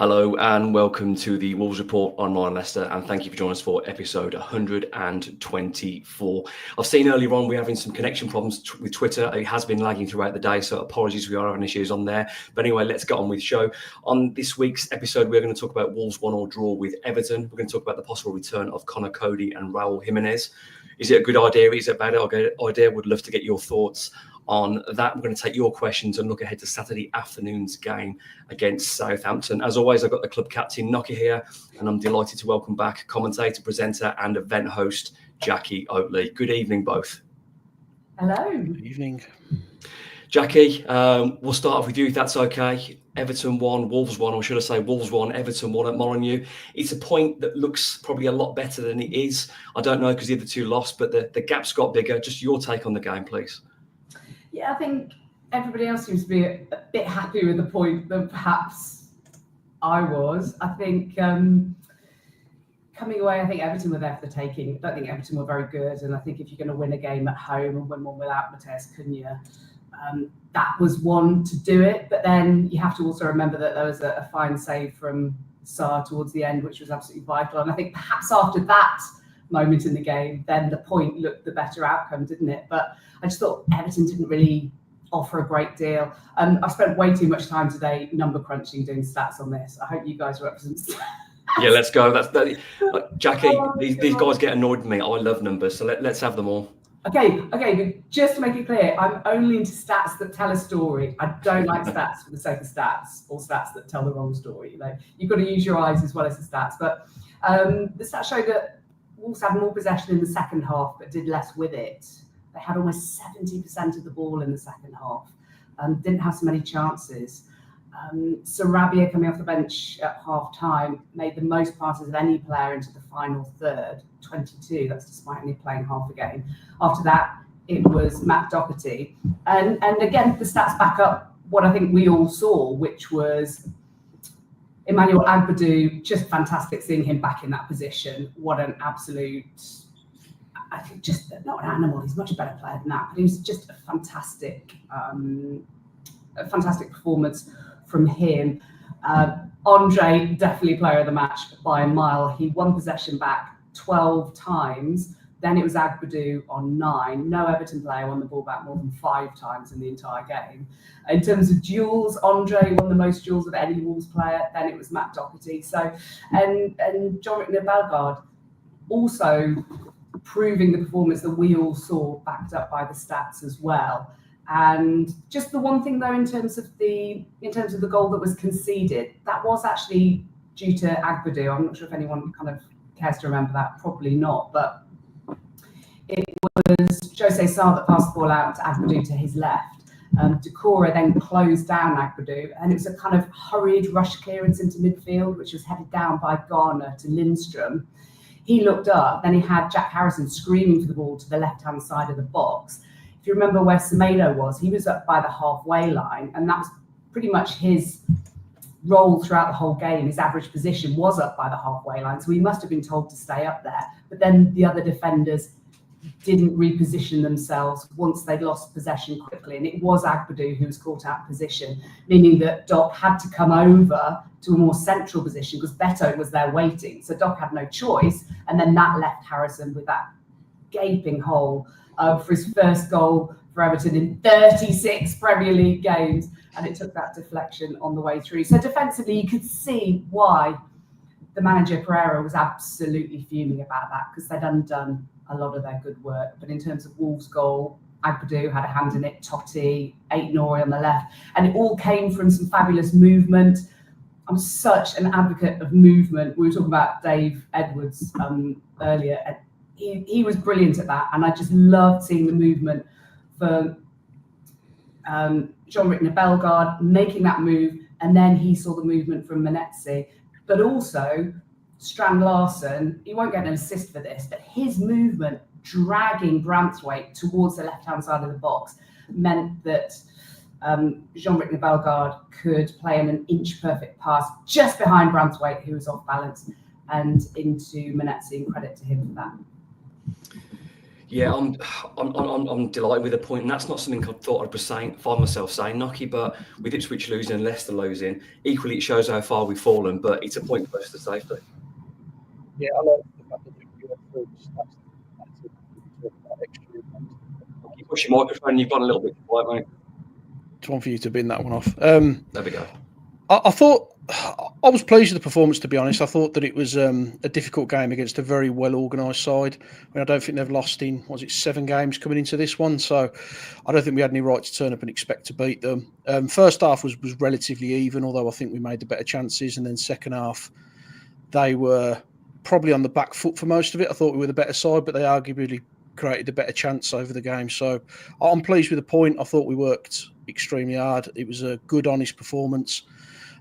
Hello and welcome to the Wolves Report on Mine Leicester, and thank you for joining us for episode 124. I've seen earlier on we're having some connection problems with Twitter. It has been lagging throughout the day, so apologies, we are having issues on there. But anyway, let's get on with the show. On this week's episode, we're going to talk about Wolves' 1-1 draw with Everton. We're going to talk about the possible return of Coady and Raul Jimenez. Is it a good idea? Is it a bad idea? Would love to get your thoughts on that. We're going to take your questions and look ahead to Saturday afternoon's game against Southampton. As always, I've got the club captain Nocky here, and I'm delighted to welcome back commentator, presenter and event host Jackie Oatley. Good evening, both. Hello. Good evening. Jackie, we'll start off with you if that's okay. Everton 1, Wolves 1, or should I say Wolves 1, Everton 1 at Molineux. It's a point that looks probably a lot better than it is. I don't know because the other two lost, but the gap's got bigger. Just your take on the game, please. Yeah, I think everybody else seems to be a bit happy with the point than perhaps I was. I think coming away, I think Everton were there for the taking. I don't think Everton were very good, and I think if you're going to win a game at home and win one without Mateus Cunha, that was one to do it. But then you have to also remember that there was a fine save from Sarr towards the end, which was absolutely vital. And I think perhaps after that moment in the game, then the point looked the better outcome, didn't it? But I just thought Everton didn't really offer a great deal. I spent way too much time today number crunching, doing stats on this. I hope you guys were up for some stats. Yeah, let's go. Jackie, these guys get annoyed with me. I love numbers, so let's have them all. Okay, but just to make it clear, I'm only into stats that tell a story. I don't like stats for the sake of stats or stats that tell the wrong story. You've got to use your eyes as well as the stats. But the stats showed that Wolves had more possession in the second half, but did less with it. They had almost 70% of the ball in the second half. Didn't have so many chances. Sarabia, coming off the bench at half-time, made the most passes of any player into the final third, 22. That's despite only playing half a game. After that, it was Matt Doherty. And again, the stats back up what I think we all saw, which was Emmanuel Agbadou, just fantastic seeing him back in that position. What an absolute, I think just not an animal, he's a much better player than that, but he was just a fantastic performance from him. Andre, definitely player of the match by a mile. He won possession back 12 times. Then it was Agbadou on 9. No Everton player won the ball back more than 5 times in the entire game. In terms of duels, Andre won the most duels of any Wolves player. Then it was Matt Doherty. So, and Jean-Luc Bellegarde also proving the performance that we all saw, backed up by the stats as well. And just the one thing though, in terms of the goal that was conceded, that was actually due to Agbadou. I'm not sure if anyone kind of cares to remember that. Probably not, but it was Jose Sarr that passed the ball out to Agbadou to his left. Decore then closed down Agbadou, and it was a kind of hurried rush clearance into midfield, which was headed down by Garner to Lindstrom. He looked up, then he had Jack Harrison screaming for the ball to the left-hand side of the box. If you remember where Semedo was, he was up by the halfway line, and that was pretty much his role throughout the whole game. His average position was up by the halfway line, so he must have been told to stay up there. But then the other defenders didn't reposition themselves once they'd lost possession quickly, and it was Agbadou who was caught out of position, meaning that Doc had to come over to a more central position because Beto was there waiting. So Doc had no choice, and then that left Harrison with that gaping hole for his first goal for Everton in 36 Premier League games, and it took that deflection on the way through. So defensively, you could see why the manager Pereira was absolutely fuming about that, because they'd undone a lot of their good work. But in terms of Wolves' goal, Agbadou had a hand in it, Totti, Aït-Nouri on the left, and it all came from some fabulous movement. I'm such an advocate of movement. We were talking about Dave Edwards earlier. He was brilliant at that, and I just loved seeing the movement for Jean-Luc Bellegarde making that move, and then he saw the movement from Menezes, but also Strand Larsen. He won't get an assist for this, but his movement dragging Branthwaite towards the left-hand side of the box meant that Jean-Luc Bellegarde could play in an inch-perfect pass just behind Branthwaite, who was off balance, and into Menezes, and credit to him for that. Yeah, I'm delighted with the point, and that's not something I thought I'd find myself saying, Nocky. But with Ipswich losing and Leicester losing, equally it shows how far we've fallen. But it's a point close to safety. Yeah, I like the fact that you went through the stats. You push your microphone, you've gone a little bit quiet, mate. It's one for you to bin that one off. There we go. I thought I was pleased with the performance, to be honest. I thought that it was a difficult game against a very well organised side. I don't think they've lost in 7 games coming into this one, so I don't think we had any right to turn up and expect to beat them. First half was relatively even, although I think we made the better chances, and then second half they were probably on the back foot for most of it. I thought we were the better side, but they arguably created a better chance over the game. So I'm pleased with the point. I thought we worked extremely hard. It was a good, honest performance.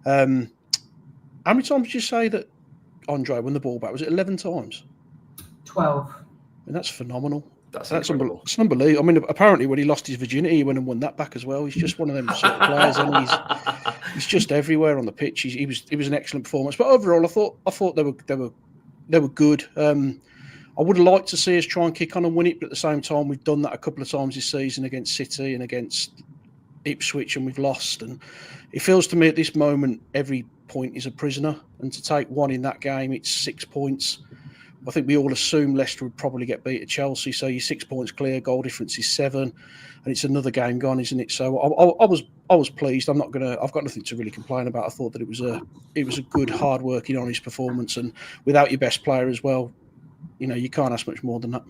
How many times did you say that Andre won the ball back? Was it 11 times? 12. And that's phenomenal. That's unbelievable. It's unbelievable. I mean, apparently when he lost his virginity, he went and won that back as well. He's just one of them sort of players, and he's just everywhere on the pitch. He was an excellent performance. But overall, I thought they were good. I would have liked to see us try and kick on and win it, but at the same time, we've done that a couple of times this season against City and against Ipswich, and we've lost. And it feels to me at this moment every point is a prisoner, and to take one in that game, it's 6 points. I think we all assume Leicester would probably get beat at Chelsea, so you're 6 points clear, goal difference is 7, and it's another game gone, isn't it? So I was pleased. I've got nothing to really complain about. I thought that it was a good, hard-working, honest performance, and without your best player as well, you can't ask much more than that.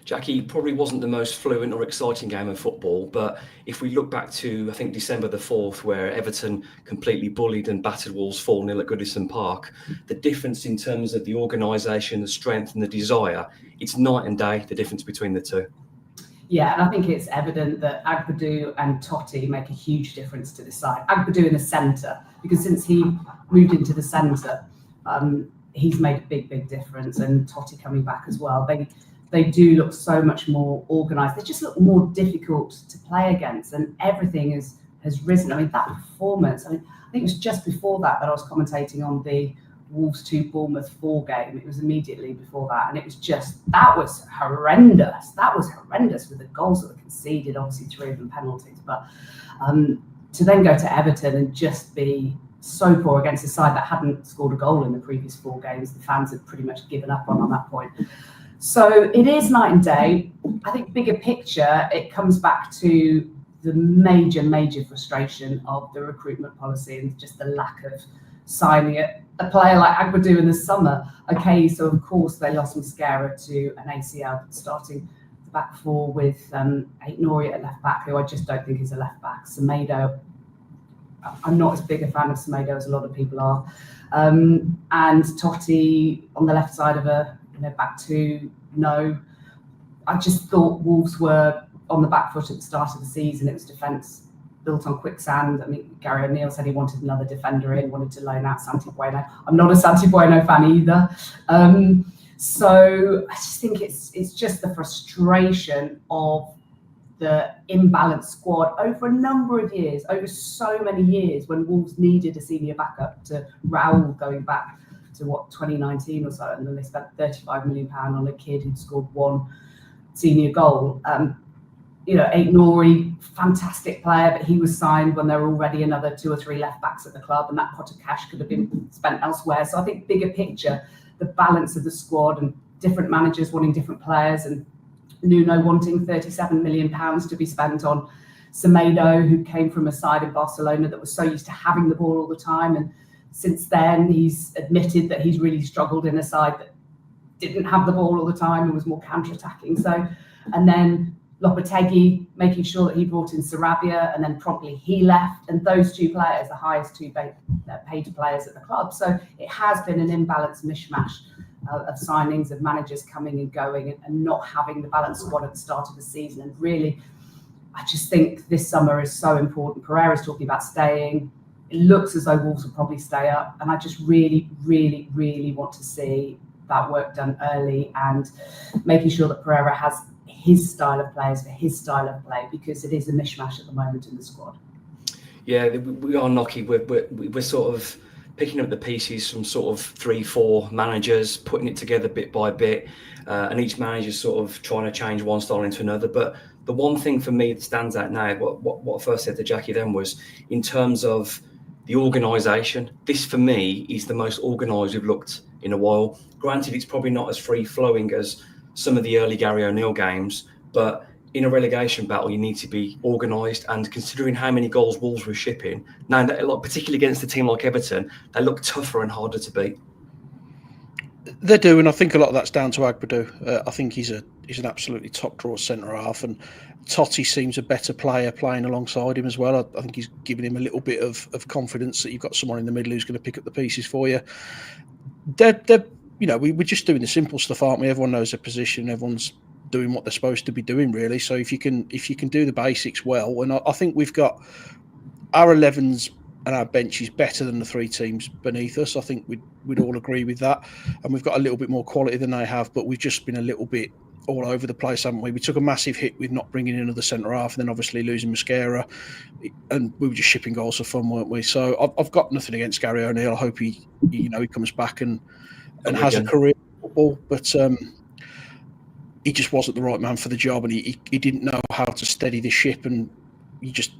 Jackie, probably wasn't the most fluent or exciting game of football, but if we look back to, I think, December the 4th, where Everton completely bullied and battered Wolves 4-0 at Goodison Park, the difference in terms of the organisation, the strength and the desire, it's night and day, the difference between the two. Yeah, and I think it's evident that Agbadou and Totti make a huge difference to this side. Agbadou in the centre, because since he moved into the centre, he's made a big difference, and Totti coming back as well. They do look so much more organised. They just look more difficult to play against, and everything has risen. I mean, that performance, I think it was just before that I was commentating on the Wolves 2 Bournemouth 4 game. It was immediately before that, and it was that was horrendous. That was horrendous with the goals that were conceded, obviously 3 of them penalties. But to then go to Everton and just be so poor against a side that hadn't scored a goal in the previous 4 games, the fans had pretty much given up on that point. So it is night and day. I think bigger picture, it comes back to the major frustration of the recruitment policy and just the lack of signing a player like Agbadou in the summer. Okay, so of course they lost Mascara to an ACL, starting the back 4 with Aït-Nouri at left back, who I just don't think is a left back. Semedo, I'm not as big a fan of Semedo as a lot of people are. And Totti on the left side of a back 2, no. I just thought Wolves were on the back foot at the start of the season. It was defence built on quicksand. I mean, Gary O'Neill said he wanted another defender in, wanted to loan out Santi Bueno. I'm not a Santi Bueno fan either. So I just think it's just the frustration of the imbalanced squad over a number of years, over so many years, when Wolves needed a senior backup to Raul going back to 2019 or so, and then they spent £35 million on a kid who'd scored 1 senior goal. Aït-Nouri, fantastic player, but he was signed when there were already another 2 or 3 left backs at the club, and that pot of cash could have been spent elsewhere. So I think bigger picture, the balance of the squad and different managers wanting different players, and Nuno wanting £37 million to be spent on Semedo, who came from a side in Barcelona that was so used to having the ball all the time. And since then, he's admitted that he's really struggled in a side that didn't have the ball all the time and was more counter-attacking. So, and then Lopetegui making sure that he brought in Sarabia, and then promptly he left. And those 2 players, the highest 2 paid players at the club. So it has been an imbalanced mishmash of signings, of managers coming and going, and not having the balanced squad at the start of the season. And really, I just think this summer is so important. Pereira's talking about staying. It looks as though Wolves will probably stay up. And I just really want to see that work done early, and making sure that Pereira has his style of players for his style of play, because it is a mishmash at the moment in the squad. Yeah, we are Nocky. We're sort of picking up the pieces from sort of 3-4 managers, putting it together bit by bit, and each manager's sort of trying to change one style into another. But the one thing for me that stands out now, what I first said to Jackie then was, in terms of the organisation, this for me is the most organised we've looked in a while. Granted, it's probably not as free-flowing as some of the early Gary O'Neill games, but in a relegation battle, you need to be organised. And considering how many goals Wolves were shipping, now, particularly against a team like Everton, they look tougher and harder to beat. They do, and I think a lot of that's down to Agbadou. I think he's an absolutely top draw centre half, and Totti seems a better player playing alongside him as well. I think he's given him a little bit of confidence that you've got someone in the middle who's going to pick up the pieces for you. We're just doing the simple stuff, aren't we? Everyone knows their position. Everyone's doing what they're supposed to be doing, really. So if you can do the basics well, and I think we've got our 11s and our bench is better than the 3 teams beneath us. I think we'd all agree with that. And we've got a little bit more quality than they have, but we've just been a little bit all over the place, haven't we? We took a massive hit with not bringing in another centre half, and then obviously losing Mosquera, and we were just shipping goals for fun, weren't we? So I've got nothing against Gary O'Neill. I hope he comes back and has a career in football, but he just wasn't the right man for the job, and he didn't know how to steady the ship, and you just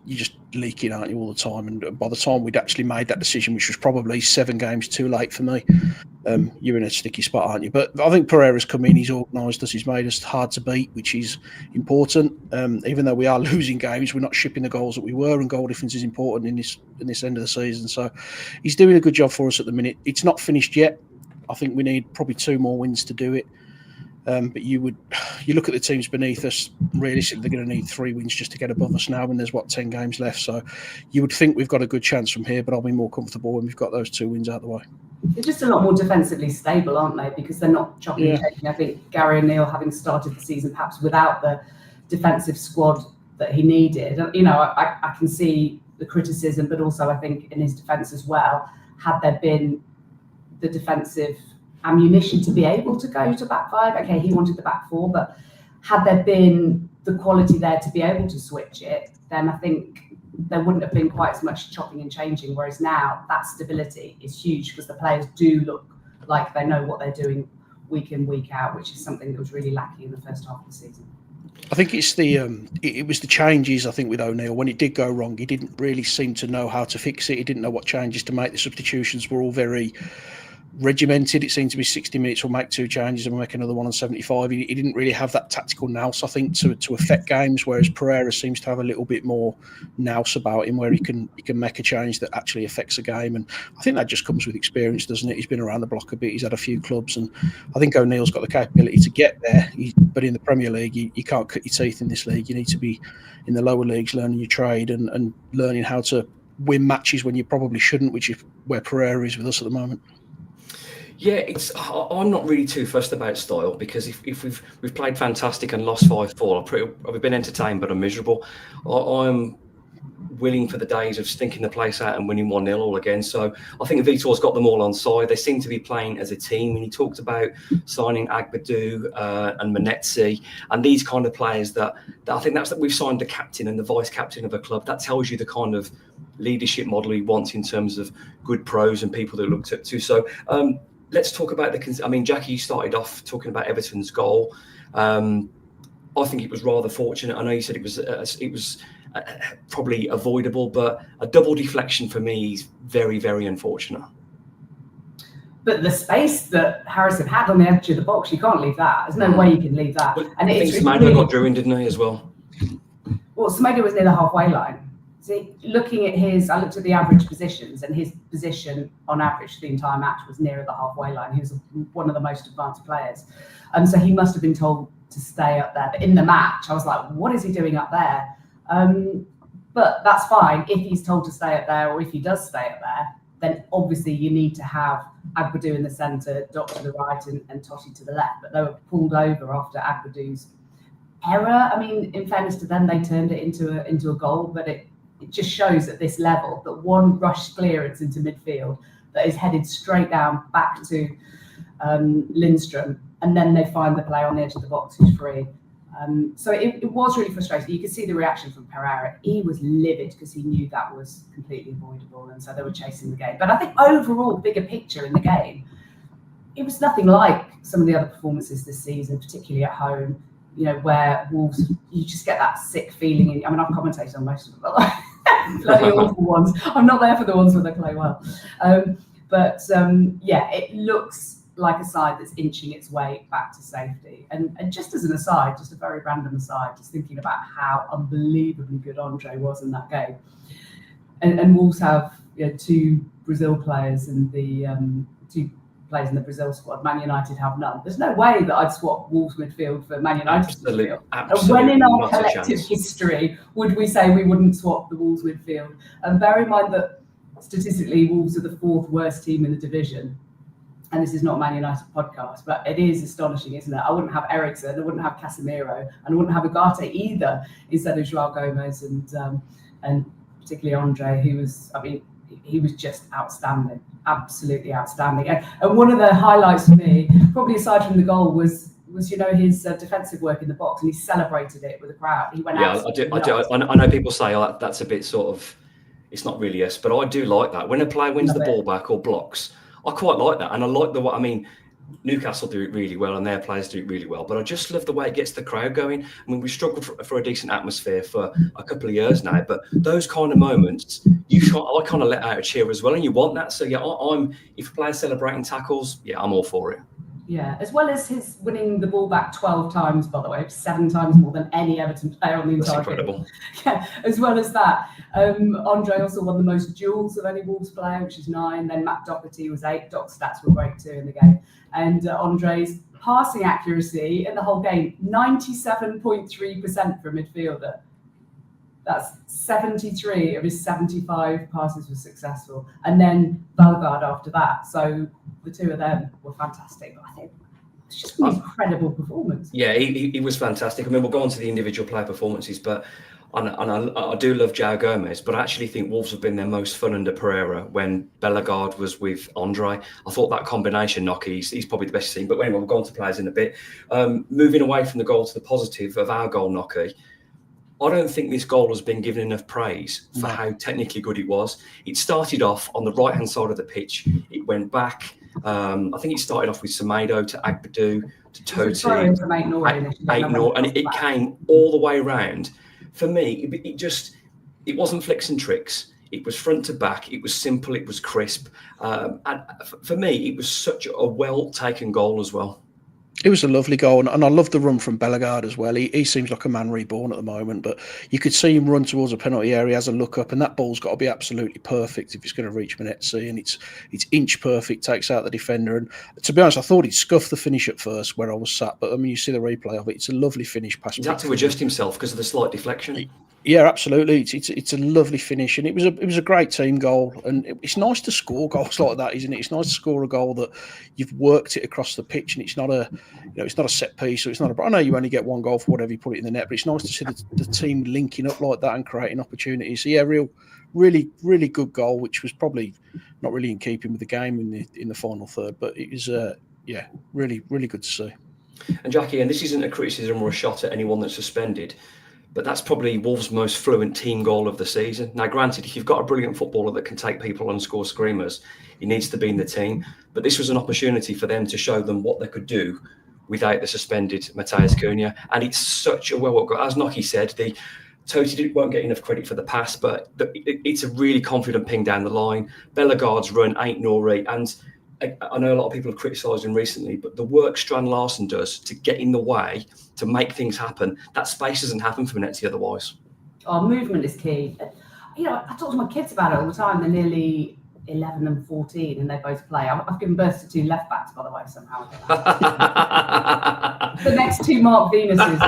leaking, aren't you, all the time? And by the time we'd actually made that decision, which was probably 7 games too late for me, you're in a sticky spot, aren't you? But I think Pereira's come in, he's organised us, he's made us hard to beat, which is important. Even though we are losing games, we're not shipping the goals that we were, and goal difference is important in this end of the season. So he's doing a good job for us at the minute. It's not finished yet. I think we need probably 2 more wins to do it. But you look at the teams beneath us, realistically they're going to need 3 wins just to get above us now, and there's 10 games left. So you would think we've got a good chance from here, but I'll be more comfortable when we've got those 2 wins out of the way. They're just a lot more defensively stable, aren't they? Because they're not chopping and changing. I think Gary O'Neill, having started the season perhaps without the defensive squad that he needed, I can see the criticism, but also I think in his defence as well, had there been the defensive ammunition to be able to go to back 5. Okay, he wanted the back 4, but had there been the quality there to be able to switch it, then I think there wouldn't have been quite as much chopping and changing. Whereas now that stability is huge because the players do look like they know what they're doing week in, week out, which is something that was really lacking in the first half of the season. I think it's it was the changes. I think with O'Neill, when it did go wrong, he didn't really seem to know how to fix it. He didn't know what changes to make. The substitutions were all very regimented. It seemed to be 60 minutes, we'll make 2 changes and we'll make another one on 75. He didn't really have that tactical nous, I think, to affect games, whereas Pereira seems to have a little bit more nous about him, where he can make a change that actually affects a game. And I think that just comes with experience, doesn't it? He's been around the block a bit, he's had a few clubs, and I think O'Neill's got the capability to get there. But in the Premier League, you can't cut your teeth in this league. You need to be in the lower leagues learning your trade and learning how to win matches when you probably shouldn't, which is where Pereira is with us at the moment. Yeah, I'm not really too fussed about style, because if we've played fantastic and lost 5-4, I've been entertained but I'm miserable. I'm willing for the days of stinking the place out and winning 1-0 all again. So I think Vitor's got them all on side. They seem to be playing as a team. And he talked about signing Agbadou and Manetzi and these kind of players that I think that we've signed the captain and the vice captain of a club. That tells you the kind of leadership model he wants in terms of good pros and people that looked up to. So let's talk about Jackie, you started off talking about Everton's goal. I think it was rather fortunate. I know you said it was probably avoidable, but a double deflection for me is very, very unfortunate. But the space that Harrison had on the edge of the box, you can't leave that. There's no way you can leave that. But and I think Semedo got drew in, didn't he, as well? Well, Semedo was near the halfway line. See, looking at I looked at the average positions, and his position on average the entire match was nearer the halfway line. He was one of the most advanced players. So he must have been told to stay up there. But in the match, I was like, what is he doing up there? But that's fine. If he's told to stay up there, or if he does stay up there, then obviously you need to have Agbadou in the centre, Dot to the right, and Totti to the left. But they were pulled over after Agbadou's error. I mean, in fairness to them, they turned it into a goal, but it just shows at this level that one rush clearance into midfield that is headed straight down back to Lindstrom, and then they find the player on the edge of the box who's free. So it was really frustrating. You could see the reaction from Pereira. He was livid because he knew that was completely avoidable, and so they were chasing the game. But I think overall, bigger picture in the game, it was nothing like some of the other performances this season, particularly at home, where Wolves, you just get that sick feeling. I've commentated on most of them, but bloody awful ones. I'm not there for the ones where they play well. It looks like a side that's inching its way back to safety. And just as an aside, just a very random aside, just thinking about how unbelievably good Andre was in that game. And Wolves have two Brazil players and the two players in the Brazil squad. Man United have none. There's no way that I'd swap Wolves midfield for Man United midfield. And when in our collective history would we say we wouldn't swap the Wolves midfield? And bear in mind that statistically Wolves are the 4th worst team in the division. And this is not a Man United podcast, but it is astonishing, isn't it? I wouldn't have Eriksen, I wouldn't have Casemiro, and I wouldn't have Ugarte either instead of João Gomez and particularly Andre, who was, he was just outstanding, absolutely outstanding. And one of the highlights for me, probably aside from the goal, was his defensive work in the box, and he celebrated it with the crowd. He went out. Yeah, I know people say that's a bit sort of, it's not really us, but I do like that. When a player wins the ball back or blocks, I quite like that. And I like Newcastle do it really well and their players do it really well. But I just love the way it gets the crowd going. We struggled for a decent atmosphere for a couple of years now. But those kind of moments, I kind of let out a cheer as well. And you want that. So, if a player's celebrating tackles, I'm all for it. Yeah, as well as his winning the ball back 12 times, by the way, 7 times more than any Everton player on the entire game. That's incredible. Yeah, as well as that, Andre also won the most duels of any Wolves player, which is 9. Then Matt Doherty was 8. Doc's stats were great too in the game. And Andre's passing accuracy in the whole game, 97.3% for a midfielder. That's 73 of his 75 passes were successful. And then Bellegarde after that. So the two of them were fantastic. I think it's just an incredible performance. Yeah, he was fantastic. We'll go on to the individual player performances, but I do love João Gomez, but I actually think Wolves have been their most fun under Pereira when Bellegarde was with Andre. I thought that combination, Nocky, he's probably the best team. But anyway, we'll go on to players in a bit. Moving away from the goal to the positive of our goal, Nocky, I don't think this goal has been given enough praise for how technically good it was. It started off on the right-hand side of the pitch. It went back. I think it started off with Semedo to Agbadou to Totti. And it came all the way around. For me, it wasn't flicks and tricks. It was front to back. It was simple. It was crisp. And for me, it was such a well-taken goal as well. It was a lovely goal, and I love the run from Bellegarde as well. He seems like a man reborn at the moment, but you could see him run towards a penalty area, has a look up, and that ball's got to be absolutely perfect if it's going to reach Menezes, and it's inch perfect, takes out the defender. And to be honest, I thought he'd scuffed the finish at first where I was sat, but you see the replay of it. It's a lovely finish past. He had to adjust himself because of the slight deflection. Yeah, absolutely. It's a lovely finish, and it was a great team goal. And it's nice to score goals like that, isn't it? It's nice to score a goal that you've worked it across the pitch, and it's not a set piece, or it's not. I know you only get one goal for whatever you put it in the net, but it's nice to see the team linking up like that and creating opportunities. So yeah, really good goal, which was probably not really in keeping with the game in the final third, but it was really good to see. And Jackie, and this isn't a criticism or a shot at anyone that's suspended, but that's probably Wolves' most fluent team goal of the season. Now, granted, if you've got a brilliant footballer that can take people and score screamers, he needs to be in the team. But this was an opportunity for them to show them what they could do without the suspended Matheus Cunha. And it's such a well got, as Nocky said, the Totti won't get enough credit for the pass, but it's a really confident ping down the line. Bellegarde's run ain't Nori, and I know a lot of people have criticised him recently, but the work Strand Larsen does to get in the way, to make things happen, that space doesn't happen for Menezes otherwise. Movement is key. I talk to my kids about it all the time. They're nearly 11 and 14 and they both play. I've given birth to 2 left backs, by the way, somehow. The next 2 Mark Venuses.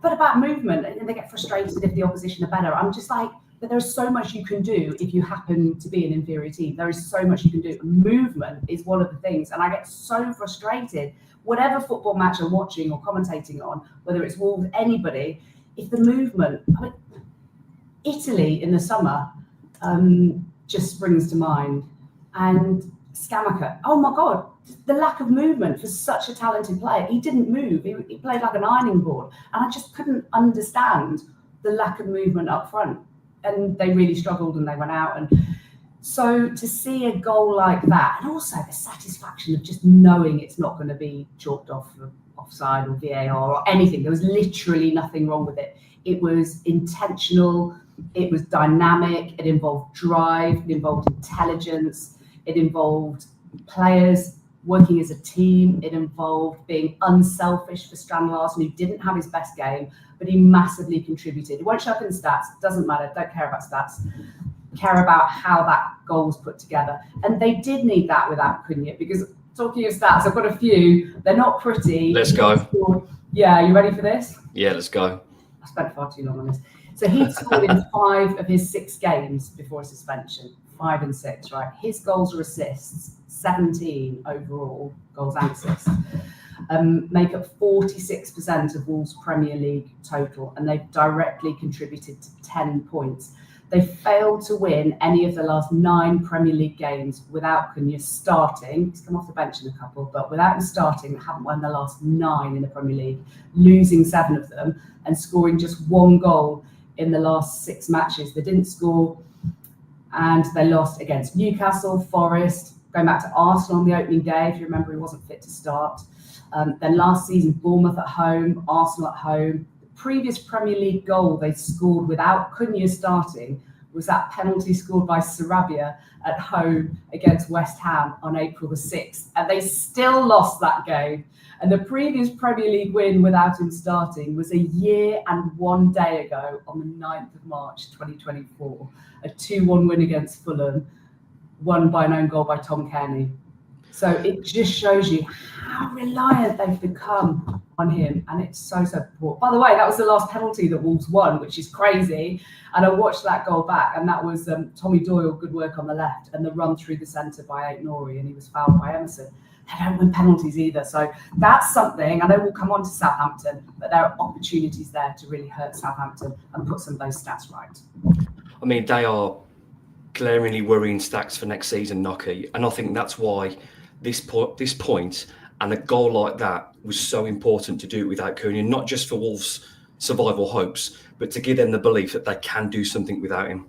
But about movement, and they get frustrated if the opposition are better. I'm just like, but there's so much you can do if you happen to be an inferior team. There is so much you can do. Movement is one of the things, and I get so frustrated. Whatever football match I'm watching or commentating on, whether it's Wolves, anybody, if the movement, Italy in the summer just springs to mind. And Scamacca, oh my God, the lack of movement for such a talented player. He didn't move. He played like an ironing board. And I just couldn't understand the lack of movement up front. And they really struggled and they went out. And so to see a goal like that, and also the satisfaction of just knowing it's not going to be chalked off for offside or VAR or anything. There was literally nothing wrong with it. It was intentional. It was dynamic. It involved drive. It involved intelligence. It involved players working as a team. It involved being unselfish for Strand Larsen, who didn't have his best game, but he massively contributed. It won't show up in the stats. Doesn't matter. Don't care about stats. Care about how that goal was put together. And they did need that without Cunha, because talking of stats, I've got a few. They're not pretty. Let's go. Yeah, you ready for this? Yeah, let's go. I spent far too long on this. So he'd scored in 5 of his 6 games before suspension. 5 and 6, right? His goals or assists, 17 overall, goals and assists, make up 46% of Wolves' Premier League total, and they've directly contributed to 10 points. They failed to win any of the last 9 Premier League games without Cunha starting. He's come off the bench in a couple, but without him starting, they haven't won the last 9 in the Premier League, losing 7 of them and scoring just 1 goal in the last 6 matches. They didn't score, and they lost against Newcastle, Forest, going back to Arsenal on the opening day. If you remember, he wasn't fit to start. Then last season, Bournemouth at home, Arsenal at home. Previous Premier League goal they scored without Cunha starting was that penalty scored by Sarabia at home against West Ham on April the 6th. And they still lost that game. And the previous Premier League win without him starting was a year and 1 day ago on the 9th of March 2024. A 2-1 win against Fulham, won by an own goal by Tom Kearney. So it just shows you how reliant they've become on him, and it's so poor. By the way, that was the last penalty that Wolves won, which is crazy. And I watched that goal back, and that was Tommy Doyle, good work on the left, and the run through the centre by Aït-Nouri, and he was fouled by Emerson. They don't win penalties either, so that's something. I know we'll come on to Southampton, but there are opportunities there to really hurt Southampton and put some of those stats right. I mean, they are glaringly worrying stats for next season, Nocky, and I think that's why this point and a goal like that was so important to do it without Cunha, not just for Wolves' survival hopes, but to give them the belief that they can do something without him.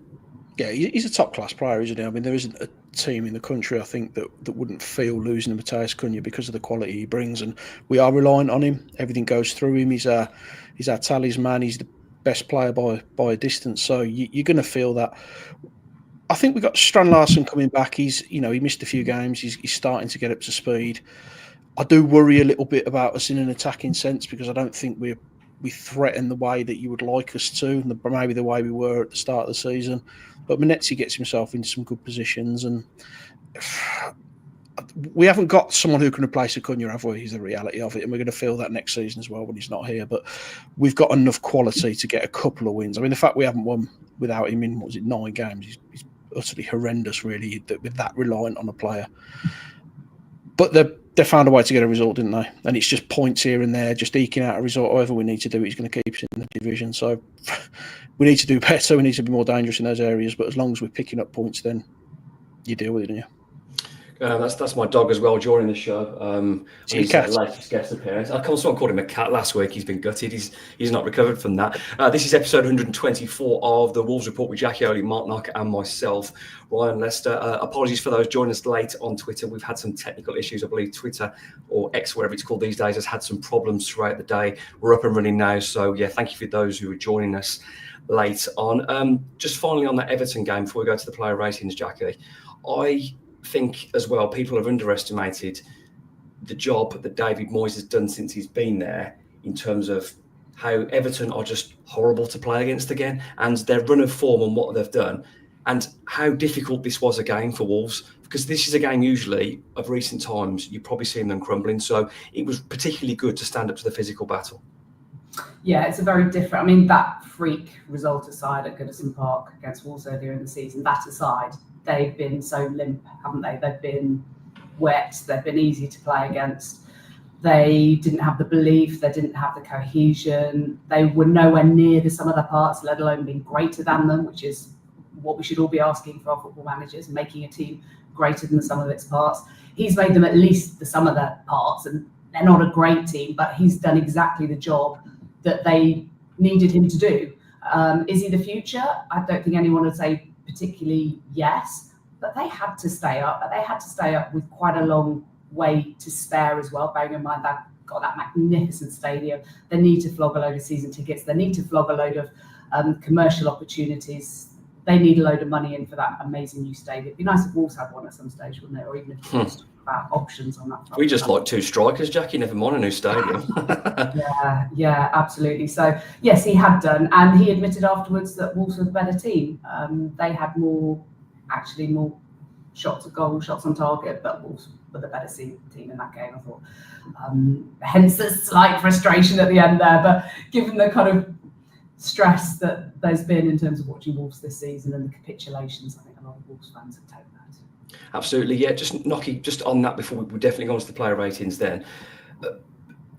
Yeah, he's a top-class player, isn't he? I mean, there isn't a team in the country, I think, that wouldn't feel losing to Matheus Cunha because of the quality he brings, and we are reliant on him. Everything goes through him. He's our talisman. He's the best player by a distance, so you're going to feel that. I think we've got Strand Larsen coming back. He missed a few games. He's starting to get up to speed. I do worry a little bit about us in an attacking sense, because I don't think we threaten the way that you would like us to, and maybe the way we were at the start of the season. But Manetzi gets himself into some good positions, and we haven't got someone who can replace Cunha, have we? Is the reality of it, and we're going to feel that next season as well when he's not here. But we've got enough quality to get a couple of wins. I mean, the fact we haven't won without him in 9 games is utterly horrendous, really, with that reliant on a player. But they found a way to get a result, didn't they? And it's just points here and there, just eking out a result. However we need to do it, he's going to keep us in the division. So we need to do better. We need to be more dangerous in those areas. But as long as we're picking up points, then you deal with it, don't you? That's my dog as well joining the show. He's latest guest appearance. Someone called him a cat last week. He's been gutted. He's not recovered from that. This is episode 124 of the Wolves Report with Jackie Oley, Mark Knock, and myself, Ryan Lester. Apologies for those joining us late on Twitter. We've had some technical issues. I believe Twitter, or X, whatever it's called these days, has had some problems throughout the day. We're up and running now. So yeah, thank you for those who are joining us late on. Just finally on that Everton game before we go to the player ratings, Jackie, I think as well people have underestimated the job that David Moyes has done since he's been there, in terms of how Everton are just horrible to play against again, and their run of form and what they've done, and how difficult this was a game for Wolves, because this is a game usually of recent times you've probably seen them crumbling, so it was particularly good to stand up to the physical battle. Yeah, it's a very different. I mean, that freak result aside at Goodison Park against Wolves earlier in the season, that aside, they've been so limp, haven't they? They've been wet. They've been easy to play against. They didn't have the belief. They didn't have the cohesion. They were nowhere near the sum of their parts, let alone being greater than them, which is what we should all be asking for our football managers, making a team greater than the sum of its parts. He's made them at least the sum of their parts, and they're not a great team, but he's done exactly the job that they needed him to do. Is he the future? I don't think anyone would say particularly yes, but they had to stay up. But they had to stay up with quite a long way to spare as well, bearing in mind that got that magnificent stadium. They need to flog a load of season tickets. They need to flog a load of commercial opportunities. They need a load of money in for that amazing new stadium. It'd be nice if Wolves had one at some stage, wouldn't it? Or even if just about options on that front. We just like 2 strikers, Jackie, never mind a new stadium. Yeah, absolutely. So, yes, he had done. And he admitted afterwards that Wolves were the better team. They had more shots at goal, shots on target, but Wolves were the better team in that game, I thought. Hence the slight frustration at the end there. But given the kind of stress that there's been in terms of watching Wolves this season and the capitulations, I think a lot of Wolves fans have taken that. Absolutely, yeah. Just on that before we definitely go on to the player ratings then.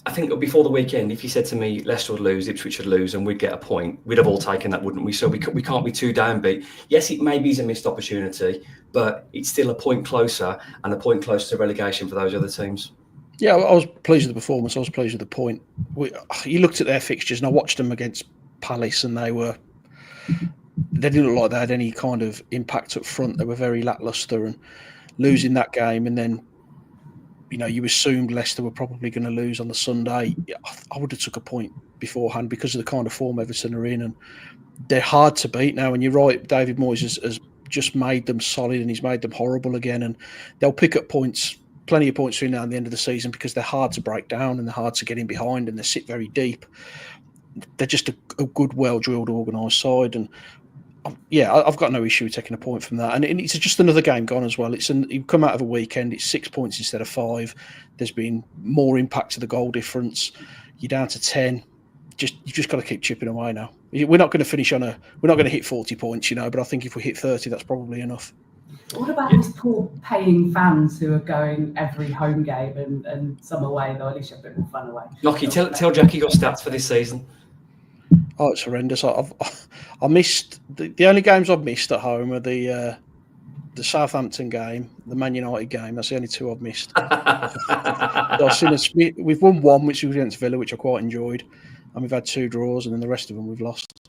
I think before the weekend, if you said to me Leicester would lose, Ipswich would lose, and we'd get a point, we'd have all taken that, wouldn't we? So we can't be too downbeat. Yes, it maybe is a missed opportunity, but it's still a point closer and a point closer to relegation for those other teams. Yeah, I was pleased with the performance. I was pleased with the point. You looked at their fixtures, and I watched them against Palace, and they didn't look like they had any kind of impact up front. They were very lacklustre, and losing that game, and then you assumed Leicester were probably going to lose on the Sunday. I would have took a point beforehand because of the kind of form Everton are in, and they're hard to beat now. And you're right, David Moyes has just made them solid, and he's made them horrible again. And they'll pick up points, plenty of points between now and the end of the season, because they're hard to break down and they're hard to get in behind, and they sit very deep. They're just a good, well-drilled, organised side, and I've got no issue with taking a point from that. And it's just another game gone as well. You've come out of a weekend, it's 6 points instead of 5. There's been more impact to the goal difference. You're down to 10. You've just got to keep chipping away now. We're not going to finish we're not going to hit 40 points, but I think if we hit 30, that's probably enough. What about these poor paying fans who are going every home game and some away, though at least you have a bit more fun away? Lockie, tell Jackie your stats for this season. Oh, it's horrendous. I missed the only games I've missed at home are the Southampton game, the Man United game. That's the only 2 I've missed. We've won 1, which was against Villa, which I quite enjoyed, and we've had 2 draws, and then the rest of them we've lost.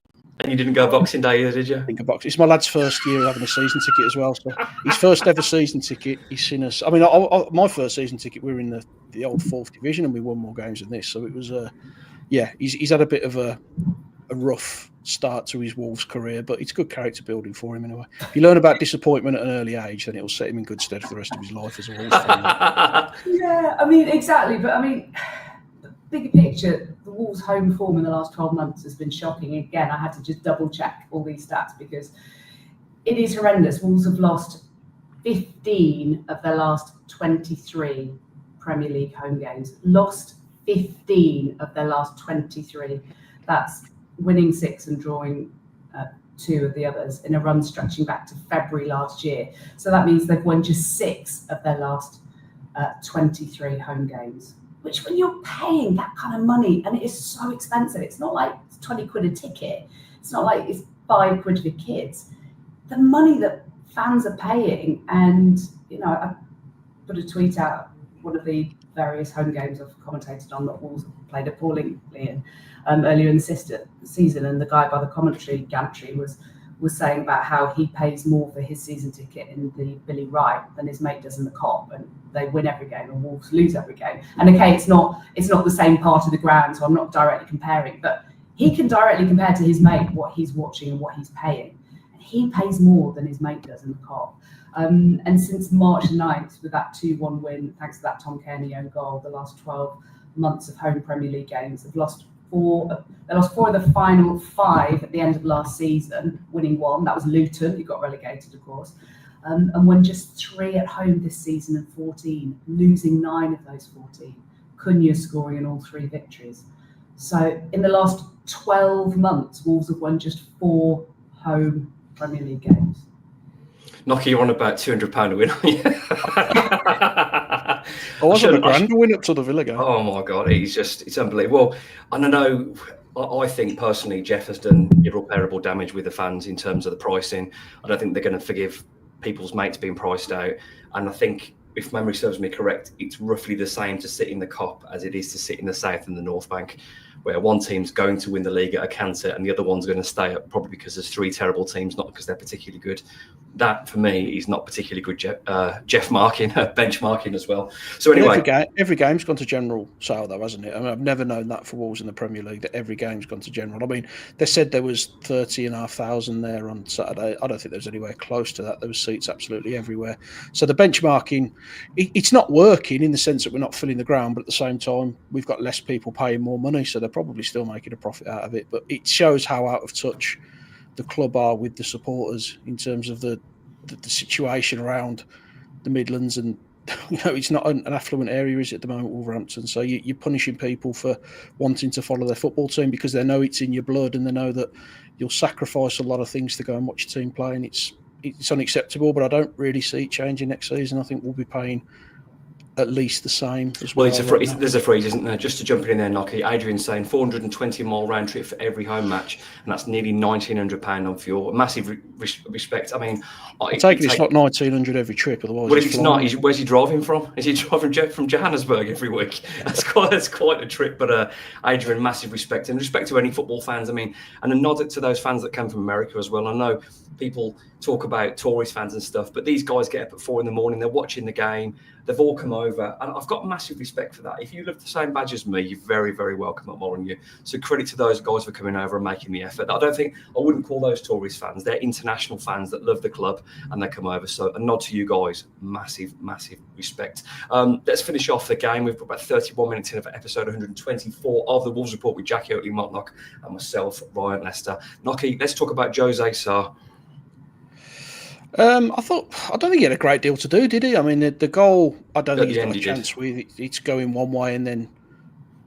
And you didn't go Boxing Day either, did you? It's my lad's first year having a season ticket as well. So his first ever season ticket, he's seen us. I mean, my first season ticket, we were in the old 4th division, and we won more games than this. So it was, he's had a bit of a rough start to his Wolves career, but it's good character building for him anyway. If you learn about disappointment at an early age, then it'll set him in good stead for the rest of his life as a Wolves fan. Yeah, I mean, exactly. But I mean, the bigger picture, the Wolves' home form in the last 12 months has been shocking. Again, I had to just double check all these stats because it is horrendous. Wolves have lost 15 of their last 23 Premier League home games. Lost 15 of their last 23. That's winning 6 and drawing 2 of the others in a run stretching back to February last year. So that means they've won just 6 of their last 23 home games, which when you're paying that kind of money, and it is so expensive, it's not like it's 20 quid a ticket. It's not like it's 5 quid for kids. The money that fans are paying, and, I put a tweet out, one of the various home games I've commentated on that Wolves played appallingly in earlier in the season, and the guy by the commentary, Gantry, was saying about how he pays more for his season ticket in the Billy Wright than his mate does in the Cop, and they win every game and Wolves lose every game. And okay, it's not the same part of the ground, so I'm not directly comparing, but he can directly compare to his mate what he's watching and what he's paying, and he pays more than his mate does in the Cop. And since March 9th, with that 2-1 win, thanks to that Tom Kearney own goal, the last 12 months of home Premier League games, they've lost 4. They lost 4 of the final 5 at the end of last season, winning 1. That was Luton, who got relegated, of course. And won just 3 at home this season and 14, losing 9 of those 14. Cunha scoring in all 3 victories. So in the last 12 months, Wolves have won just 4 home Premier League games. Nocky, you're on about £200 a win, aren't you? I was on a grand win up to the Villa game. Oh my God, it's unbelievable. And I know, I think personally, Jeff has done irreparable damage with the fans in terms of the pricing. I don't think they're going to forgive people's mates being priced out. And I think, if memory serves me correct, it's roughly the same to sit in the Kop as it is to sit in the South and the North Bank, where one team's going to win the league at a canter and the other one's going to stay up, probably because there's three terrible teams, not because they're particularly good. That, for me, is not particularly good Jeff marking, benchmarking as well. So anyway, every game's gone to general sale, though, hasn't it? I mean, I've never known that for Wolves in the Premier League, that every game's gone to general. I mean, they said there was 30,500 there on Saturday. I don't think there was anywhere close to that. There was seats absolutely everywhere. So the benchmarking, it's not working in the sense that we're not filling the ground, but at the same time, we've got less people paying more money, so they're probably still making a profit out of it. But it shows how out of touch the club are with the supporters in terms of the situation around the Midlands, and it's not an affluent area, is it, at the moment, Wolverhampton? So you're punishing people for wanting to follow their football team because they know it's in your blood and they know that you'll sacrifice a lot of things to go and watch your team play, and it's unacceptable. But I don't really see it changing next season. I think we'll be paying at least the same. Well, there's a phrase, isn't there? Just to jump in there, Nocky, Adrian's saying 420-mile round trip for every home match, and that's nearly £1,900 on fuel. Massive respect. I mean, I take it it's not 1,900 every trip, otherwise. Well, if it's not, where's he driving from? Is he driving from Johannesburg every week? That's quite a trip. But Adrian, massive respect, and respect to any football fans. I mean, and a nod to those fans that come from America as well. I know people talk about tourist fans and stuff, but these guys get up at 4 a.m. They're watching the game. They've all come over, and I've got massive respect for that. If you love the same badge as me, you're very, very welcome at Molyneux. So credit to those guys for coming over and making the effort. I wouldn't call those tourist fans. They're international fans that love the club and they come over. So a nod to you guys. Massive, massive respect. Let's finish off the game. We've got about 31 minutes in for episode 124 of the Wolves Report with Jackie Oatley-Motlock and myself, Ryan Lester. Nocky, let's talk about Jose Sarr. I don't think he had a great deal to do, did he? I mean, the goal, I don't think he's got a chance with. It's going one way and then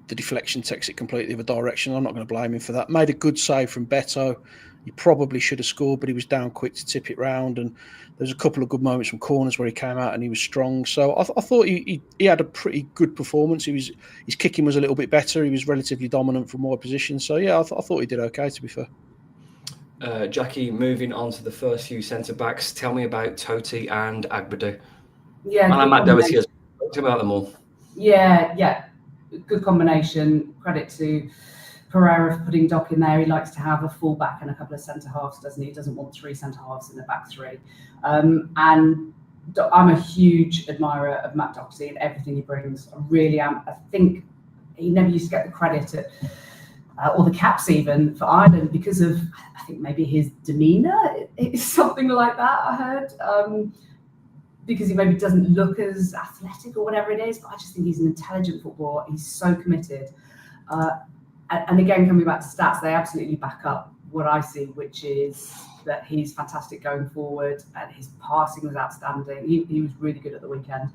the deflection takes it completely the other direction. I'm not going to blame him for that. Made a good save from Beto. He probably should have scored, but he was down quick to tip it round. And there's a couple of good moments from corners where he came out and he was strong. So I thought he had a pretty good performance. His kicking was a little bit better. He was relatively dominant from wide position. So yeah, I thought he did okay, to be fair. Jackie, moving on to the first few centre-backs, tell me about Toty and Agbadu. Yeah. And Matt Doherty as well. Tell me about them all. Yeah. Good combination. Credit to Pereira for putting Doc in there. He likes to have a full-back and a couple of centre-halves, doesn't he? He doesn't want 3 centre-halves in the back 3. And I'm a huge admirer of Matt Doherty and everything he brings. I really am. I think he never used to get the credit or the caps even for Ireland because of, I think, maybe his demeanour. It's something like that, I heard. Because he maybe doesn't look as athletic or whatever it is, but I just think he's an intelligent footballer. He's so committed. And again, coming back to stats, they absolutely back up what I see, which is that he's fantastic going forward and his passing was outstanding. He was really good at the weekend.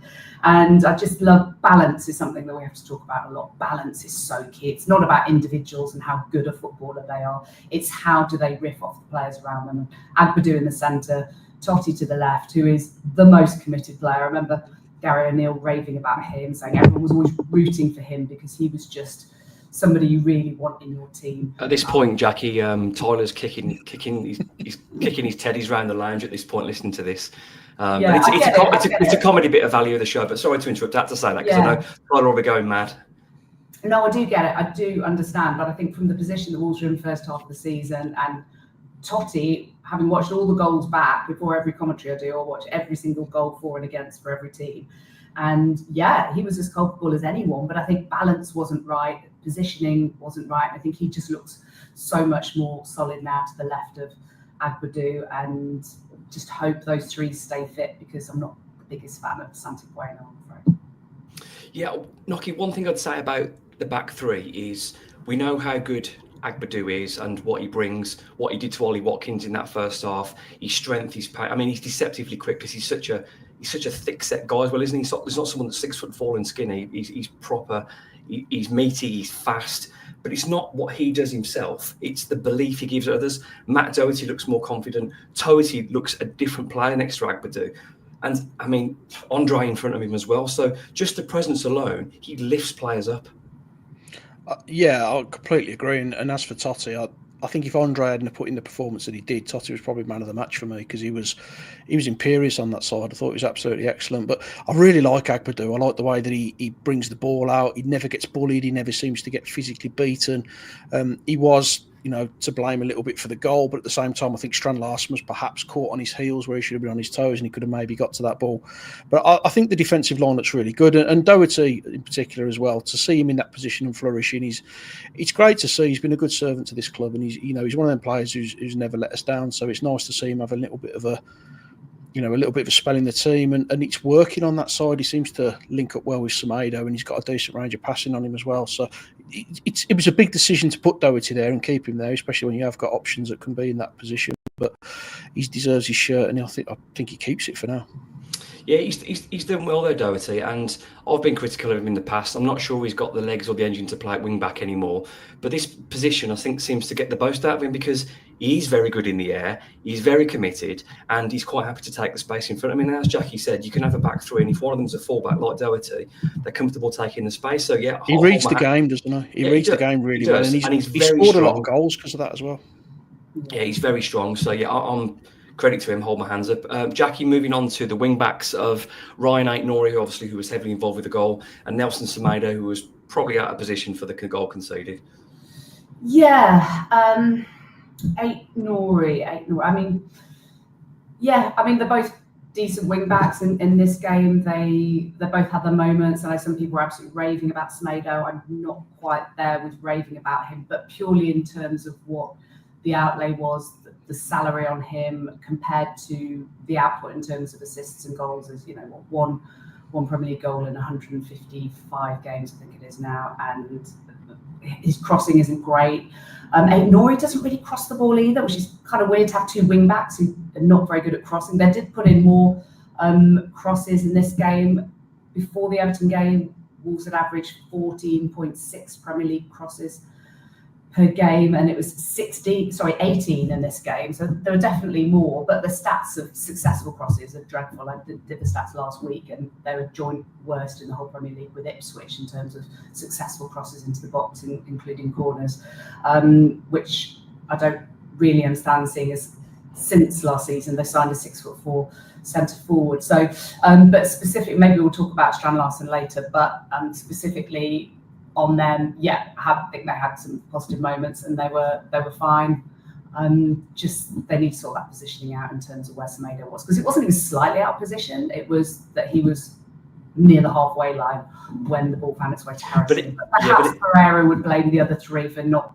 And I just love balance is something that we have to talk about a lot. Balance is so key. It's not about individuals and how good a footballer they are. It's how do they riff off the players around them. Agbadu in the centre, Totti to the left, who is the most committed player. I remember Gary O'Neill raving about him, saying everyone was always rooting for him because he was just somebody you really want in your team. At this point, Jackie, Tyler's kicking his teddies around the lounge at this point, listening to this. But it's a comedy bit of value of the show. But sorry to interrupt. I had to say that because I know Tyler will be going mad. No, I do get it. I do understand. But I think from the position the Wolves were in the first half of the season, and Totti, having watched all the goals back before every commentary I do, I'll watch every single goal for and against for every team. And yeah, he was as culpable as anyone. But I think balance wasn't right. Positioning wasn't right. I think he just looks so much more solid now to the left of Agbadu, and just hope those 3 stay fit because I'm not the biggest fan of Santi Bueno, I'm afraid. Yeah, Nocky, one thing I'd say about the back 3 is we know how good Agbadu is and what he brings, what he did to Ollie Watkins in that first half, his strength, his power. I mean, he's deceptively quick because he's such a thick-set guy as well, isn't he? He's not someone that's 6'4" and skinny. He's proper. He's meaty, he's fast, but it's not what he does himself. It's the belief he gives others. Matt Doherty looks more confident. Toty looks a different player next to Agbadu. And, I mean, Andre in front of him as well. So just the presence alone, he lifts players up. Yeah, I completely agree. And as for Totti, I think if Andre hadn't put in the performance that he did, Totti was probably man of the match for me, because he was imperious on that side. I thought he was absolutely excellent. But I really like Agbadou. I like the way that he brings the ball out. He never gets bullied. He never seems to get physically beaten. He was, to blame a little bit for the goal, but at the same time, I think Strand Larsen was perhaps caught on his heels where he should have been on his toes, and he could have maybe got to that ball. But I think the defensive line looks really good, and Doherty in particular as well. To see him in that position and flourishing, it's great to see. He's been a good servant to this club, and he's one of them players who's never let us down. So it's nice to see him have a little bit of a spell in the team, and it's working on that side. He seems to link up well with Semedo, and he's got a decent range of passing on him as well. So it was a big decision to put Doherty there and keep him there, especially when you have got options that can be in that position. But he deserves his shirt, and I think he keeps it for now. Yeah, he's done well there, Doherty, and I've been critical of him in the past. I'm not sure he's got the legs or the engine to play at wing back anymore, but this position I think seems to get the most out of him, because he's very good in the air, he's very committed, and he's quite happy to take the space in front. I mean, as Jackie said, you can have a back three, and if one of them's a fullback like Doherty, they're comfortable taking the space. So yeah, he reads the game, doesn't he? He reads the game really well, and he's scored a lot of goals because of that as well. Yeah, he's very strong. So yeah, I'm credit to him, hold my hands up. Jackie, moving on to the wing backs of Ryan Aït-Nouri, who was heavily involved with the goal, and Nelson Semedo, who was probably out of position for the goal conceded. Yeah, Aït-Nouri. I mean, they're both decent wing backs in this game. They both have their moments. I know some people are absolutely raving about Semedo. I'm not quite there with raving about him, but purely in terms of what the outlay was, the salary on him compared to the output in terms of assists and goals is, one Premier League goal in 155 games, I think it is now, and his crossing isn't great. Aït-Nouri doesn't really cross the ball either, which is kind of weird to have two wing backs who are not very good at crossing. They did put in more crosses in this game. Before the Everton game, Wolves had averaged 14.6 Premier League crosses per game, and it was 18 in this game. So there are definitely more, but the stats of successful crosses are dreadful. I did the stats last week, and they were joint worst in the whole Premier League with Ipswich in terms of successful crosses into the box, including corners, which I don't really understand, seeing as since last season they signed a 6'4" centre forward. So, but specifically, maybe we'll talk about Strand Larsen later, but specifically on them, I think they had some positive moments, and they were fine. Just they need to sort that positioning out in terms of where Semedo was, because it wasn't even slightly out of position. It was that he was near the halfway line when the ball found its way to Harrison. But perhaps Pereira would blame the other three for not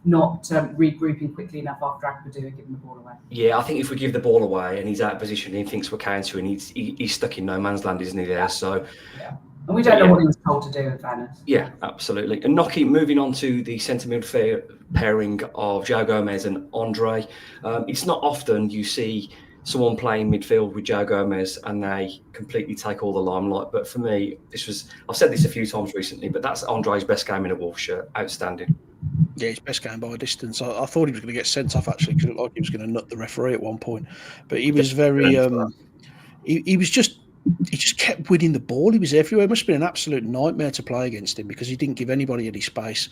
regrouping quickly enough after Agbadou and giving the ball away. Yeah, I think if we give the ball away and he's out of position, he thinks we're countering. He's stuck in no man's land, isn't he? There, so. Yeah. And we don't know what he was told to do, in fairness. Yeah, absolutely. And Noki, moving on to the centre midfield pairing of João Gomes and Andre. It's not often you see someone playing midfield with João Gomes and they completely take all the limelight. But for me, I've said this a few times recently, but that's Andre's best game in a Wolves shirt. Outstanding. Yeah, his best game by a distance. I thought he was going to get sent off, actually, because it looked like he was going to nut the referee at one point. But he was very... He just kept winning the ball. He was everywhere. It must have been an absolute nightmare to play against him, because he didn't give anybody any space.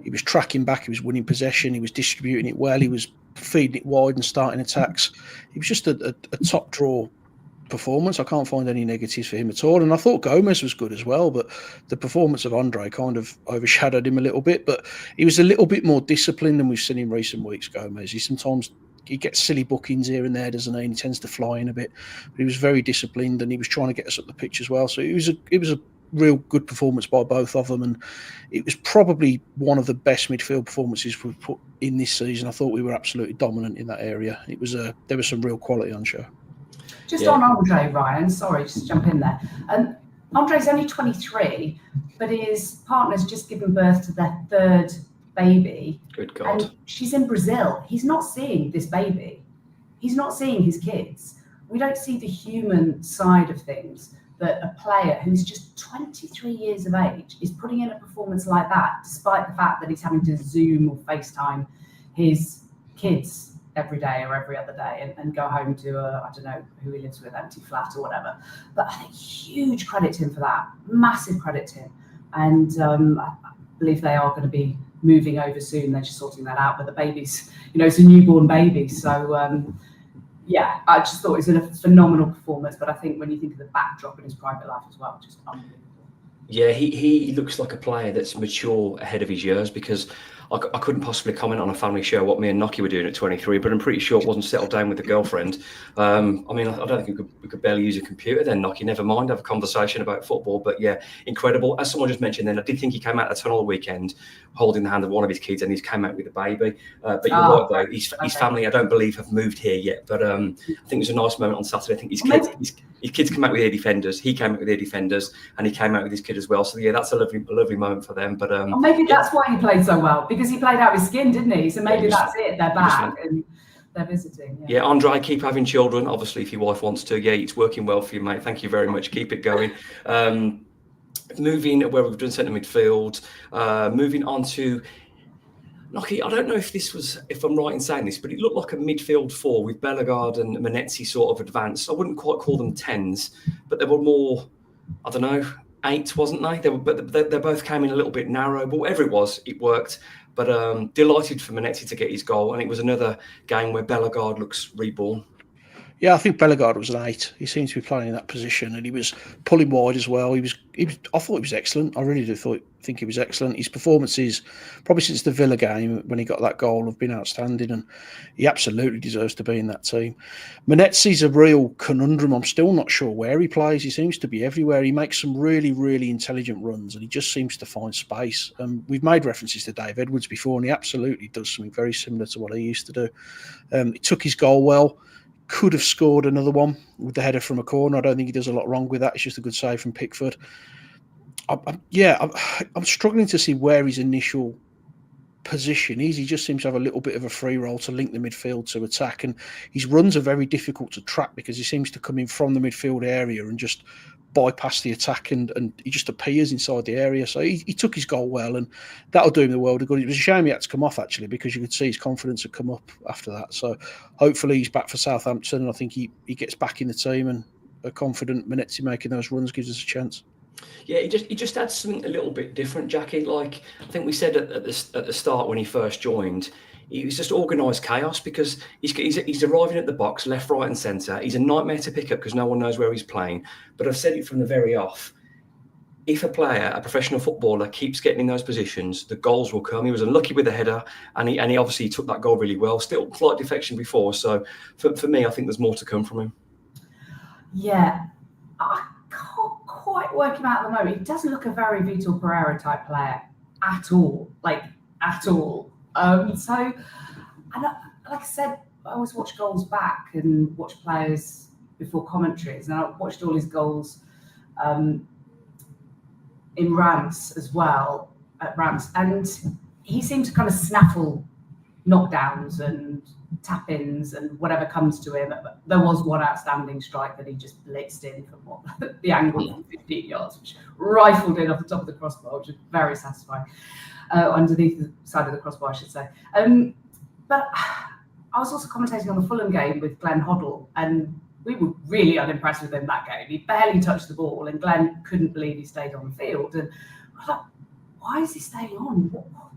He was tracking back. He was winning possession. He was distributing it well. He was feeding it wide and starting attacks. He was just a top draw performance. I can't find any negatives for him at all. And I thought Gomez was good as well, but the performance of Andre kind of overshadowed him a little bit. But he was a little bit more disciplined than we've seen in recent weeks, Gomez. He gets silly bookings here and there, doesn't he? And he tends to fly in a bit. But he was very disciplined, and he was trying to get us up the pitch as well. So it was a real good performance by both of them, and it was probably one of the best midfield performances we've put in this season. I thought we were absolutely dominant in that area. There was some real quality on show. On Andre, Ryan, sorry, just jump in there. Andre's only 23, but his partner's just given birth to their third baby. Good God. And she's in Brazil. He's not seeing this baby. He's not seeing his kids. We don't see the human side of things, that a player who's just 23 years of age is putting in a performance like that, despite the fact that he's having to Zoom or FaceTime his kids every day or every other day and go home to I don't know who he lives with, empty flat or whatever. But I think huge credit to him for that. Massive credit to him. And I believe they are going to be moving over soon. They're just sorting that out, but the baby's, it's a newborn baby. So, yeah, I just thought it was a phenomenal performance. But I think when you think of the backdrop in his private life as well, just unbelievable. Yeah, he looks like a player that's mature ahead of his years, because I couldn't possibly comment on a family show what me and Nocky were doing at 23, but I'm pretty sure it wasn't settled down with the girlfriend. I mean, I don't think we could barely use a computer then, Nocky, never mind have a conversation about football. But yeah, incredible. As someone just mentioned then, I did think he came out of the tunnel the weekend holding the hand of one of his kids, and he's came out with a baby. But you're right, though, his family, I don't believe, have moved here yet. But I think it was a nice moment on Saturday. I think his kids came out with their defenders. He came out with their defenders, and he came out with his kid as well. So yeah, that's a lovely moment for them. But maybe that's why he played so well, because he played out his skin, didn't he? So maybe that's it. They're back and they're visiting. Yeah, Andre, keep having children. Obviously, if your wife wants to, yeah, it's working well for you, mate. Thank you very much. Keep it going. Moving where we've done centre midfield. Moving on to Nocky. I don't know if I'm right in saying this, but it looked like a midfield four with Bellegarde and Menezzi sort of advanced. I wouldn't quite call them 10s, but they were more, I don't know, 8s, wasn't they? They both came in a little bit narrow, but whatever it was, it worked. But delighted for Menezzi to get his goal, and it was another game where Bellegarde looks reborn. Yeah, I think Bellegarde was an 8. He seems to be playing in that position, and he was pulling wide as well. I thought he was excellent. I really do think he was excellent. His performances, probably since the Villa game when he got that goal, have been outstanding, and he absolutely deserves to be in that team. Menezzi's a real conundrum. I'm still not sure where he plays. He seems to be everywhere. He makes some really, really intelligent runs, and he just seems to find space. We've made references to Dave Edwards before, and he absolutely does something very similar to what he used to do. He took his goal well. Could have scored another one with the header from a corner. I don't think he does a lot wrong with that. It's just a good save from Pickford. I'm struggling to see where his initial position is. He just seems to have a little bit of a free role to link the midfield to attack, and his runs are very difficult to track because he seems to come in from the midfield area and just bypass the attack, and he just appears inside the area. So he took his goal well, and that'll do him the world of good. It was a shame he had to come off, actually, because you could see his confidence had come up after that. So hopefully he's back for Southampton, and I think he gets back in the team, and a confident Menezzi making those runs gives us a chance. Yeah, he just adds something a little bit different, Jackie. Like I think we said at the start when he first joined, he was just organised chaos, because he's arriving at the box, left, right and centre. He's a nightmare to pick up because no one knows where he's playing. But I've said it from the very off. If a professional footballer, keeps getting in those positions, the goals will come. He was unlucky with the header, and he obviously took that goal really well. Still slight deflection before. So for me, I think there's more to come from him. Yeah, I can't quite work him out at the moment. He doesn't look a very Vitor Pereira type player at all. So, and like I said, I always watch goals back and watch players before commentaries, and I watched all his goals in Reims as well, at Reims, and he seemed to kind of snaffle knockdowns and tap-ins and whatever comes to him. There was one outstanding strike that he just blitzed in from the angle from 15 yards, which rifled in off the top of the crossbar, which was very satisfying. Underneath the side of the crossbar, I should say. But I was also commentating on the Fulham game with Glenn Hoddle, and we were really unimpressed with him that game. He barely touched the ball, and Glenn couldn't believe he stayed on the field. And I was like, why is he staying on?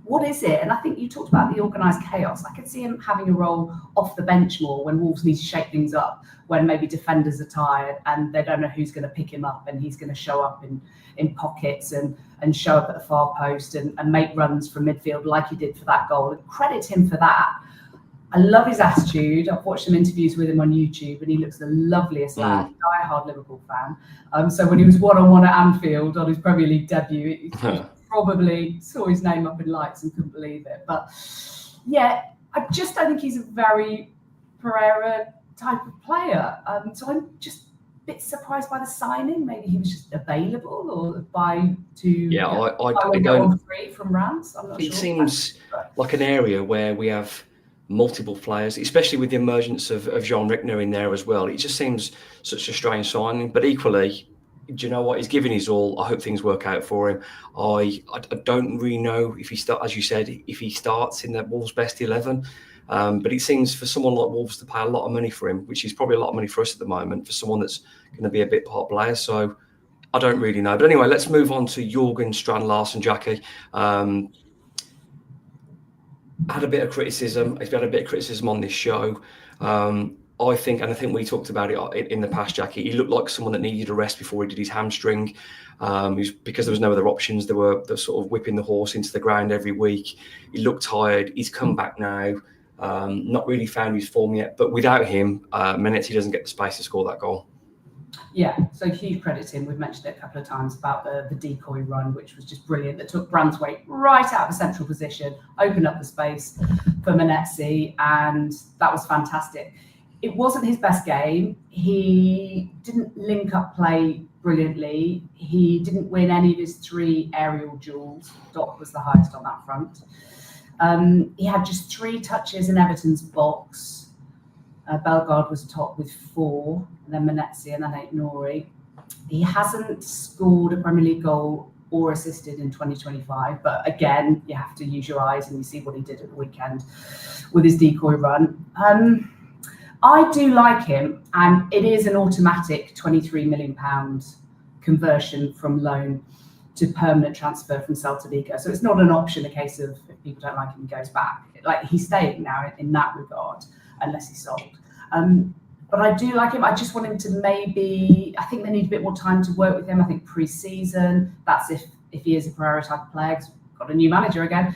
What is it? And I think you talked about the organised chaos. I could see him having a role off the bench more when Wolves need to shake things up, when maybe defenders are tired and they don't know who's going to pick him up, and he's going to show up in pockets and show up at the far post and make runs from midfield like he did for that goal. And credit him for that. I love his attitude. I've watched some interviews with him on YouTube, and he looks the loveliest lad. Die-hard Liverpool fan. So when he was one-on-one at Anfield on his Premier League debut, he probably saw his name up in lights and couldn't believe it. But yeah, I just don't think he's a very Pereira type of player. So I'm just a bit surprised by the signing. Maybe he was just available, or buy on free from Rams. I'm not sure. It seems like an area where we have multiple players, especially with the emergence of Jean Rickner in there as well. It just seems such a strange signing, but equally, do you know what? He's giving his all. I hope things work out for him. I don't really know if he as you said, if he starts in the Wolves' best 11. But it seems for someone like Wolves to pay a lot of money for him, which is probably a lot of money for us at the moment, for someone that's going to be a bit part player. So I don't really know. But anyway, let's move on to Jurgen Strand Larsen, Jackie. had a bit of criticism. He's had a bit of criticism on this show. I think we talked about it in the past, Jackie. He looked like someone that needed a rest before he did his hamstring. Because there was no other options. They were sort of whipping the horse into the ground every week. He looked tired. He's come back now. Not really found his form yet, but without him, Menezes doesn't get the space to score that goal. Yeah, so huge credit to him. We've mentioned it a couple of times about the decoy run, which was just brilliant. That took Branthwaite right out of a central position, opened up the space for Menezes, and that was fantastic. It wasn't his best game. He didn't link up play brilliantly. He didn't win any of his 3 aerial duels. Doc was the highest on that front. He had just 3 touches in Everton's box. Bellegarde was top with 4, and then Menezes, and then Aït-Nouri. He hasn't scored a Premier League goal or assisted in 2025, but again, you have to use your eyes, and you see what he did at the weekend with his decoy run. I do like him, and it is an automatic £23 million conversion from loan to permanent transfer from Celta Vigo. So it's not an option, a case of if people don't like him, he goes back. Like, he's staying now in that regard, unless he's sold. But I do like him. I just want him to I think they need a bit more time to work with him. I think pre-season, that's if he is a Pereira type of player, because we've got a new manager again.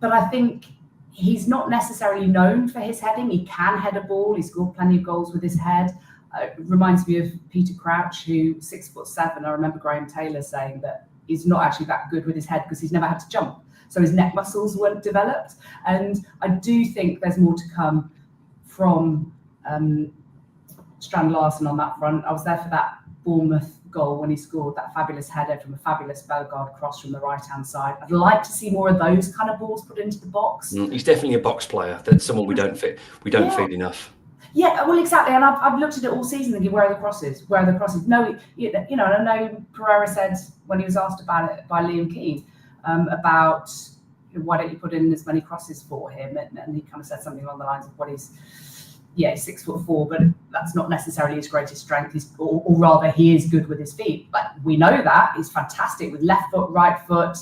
But I think he's not necessarily known for his heading. He can head a ball. He scored plenty of goals with his head. It reminds me of Peter Crouch, who 6'7". I remember Graham Taylor saying that he's not actually that good with his head because he's never had to jump. So his neck muscles weren't developed. And I do think there's more to come from Strand Larsen on that front. I was there for that Bournemouth goal when he scored that fabulous header from a fabulous Bellegarde cross from the right-hand side. I'd like to see more of those kind of balls put into the box. He's definitely a box player. That's someone we don't feed enough. Yeah, well, exactly. And I've looked at it all season thinking, where are the crosses? Where are the crosses? No, and I know Pereira said when he was asked about it by Liam Keane, about why don't you put in as many crosses for him? And he kind of said something along the lines of he's 6'4", but that's not necessarily his greatest strength. Or rather, he is good with his feet. But we know that he's fantastic with left foot, right foot.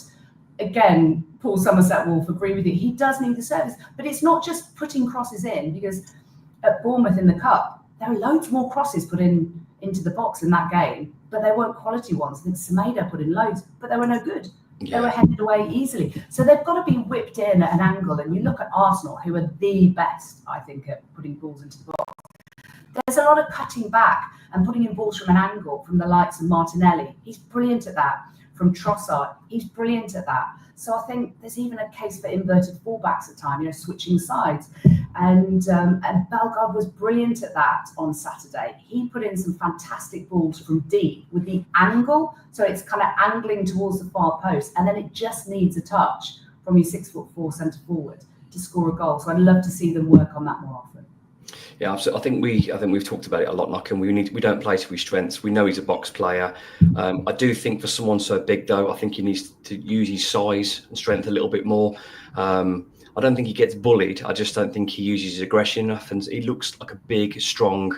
Again, Paul Somerset Wolf, agree with you. He does need the service, but it's not just putting crosses in, because at Bournemouth in the cup, there were loads more crosses put into the box in that game, but they weren't quality ones. I think Semedo put in loads, but they were no good. Yeah. They were headed away easily. So they've got to be whipped in at an angle. And you look at Arsenal, who are the best, I think, at putting balls into the box. There's a lot of cutting back and putting in balls from an angle from the likes of Martinelli. He's brilliant at that. From Trossard, he's brilliant at that. So I think there's even a case for inverted fullbacks at times, switching sides. And Bellegarde was brilliant at that on Saturday. He put in some fantastic balls from deep with the angle. So it's kind of angling towards the far post. And then it just needs a touch from your 6'4" centre forward to score a goal. So I'd love to see them work on that more often. Yeah, absolutely. I think we've talked about it a lot, Knock, and we don't play to his strengths. We know he's a box player. I do think for someone so big, though, I think he needs to use his size and strength a little bit more. I don't think he gets bullied. I just don't think he uses his aggression enough, and he looks like a big, strong.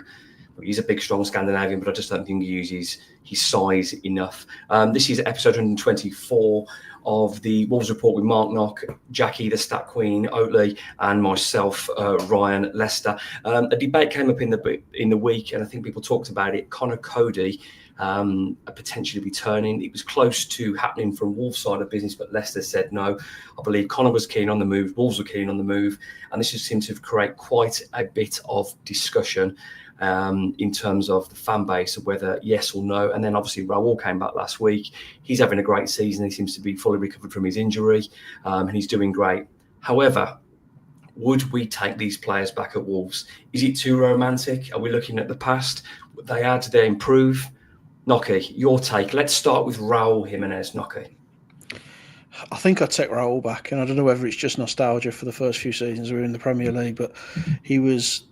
He's a big, strong Scandinavian, but I just don't think he uses his size enough. This is episode 124 of the Wolves Report with Mark Knock, Jackie, the Stat Queen, Oatley, and myself, Ryan Lester. A debate came up in the week, and I think people talked about it. Conor Coady potentially returning. It was close to happening from Wolves' side of business, but Leicester said no. I believe Conor was keen on the move, Wolves were keen on the move, and this just seemed to create quite a bit of discussion in terms of the fan base of whether yes or no. And then obviously Raul came back last week. He's having a great season. He seems to be fully recovered from his injury, and he's doing great. However, would we take these players back at Wolves? Is it too romantic? Are we looking at the past? Would they add? Did they improve? Nocky, your take. Let's start with Raul Jimenez. Nocky. I think I'd take Raul back, and I don't know whether it's just nostalgia for the first few seasons we were in the Premier League, but he's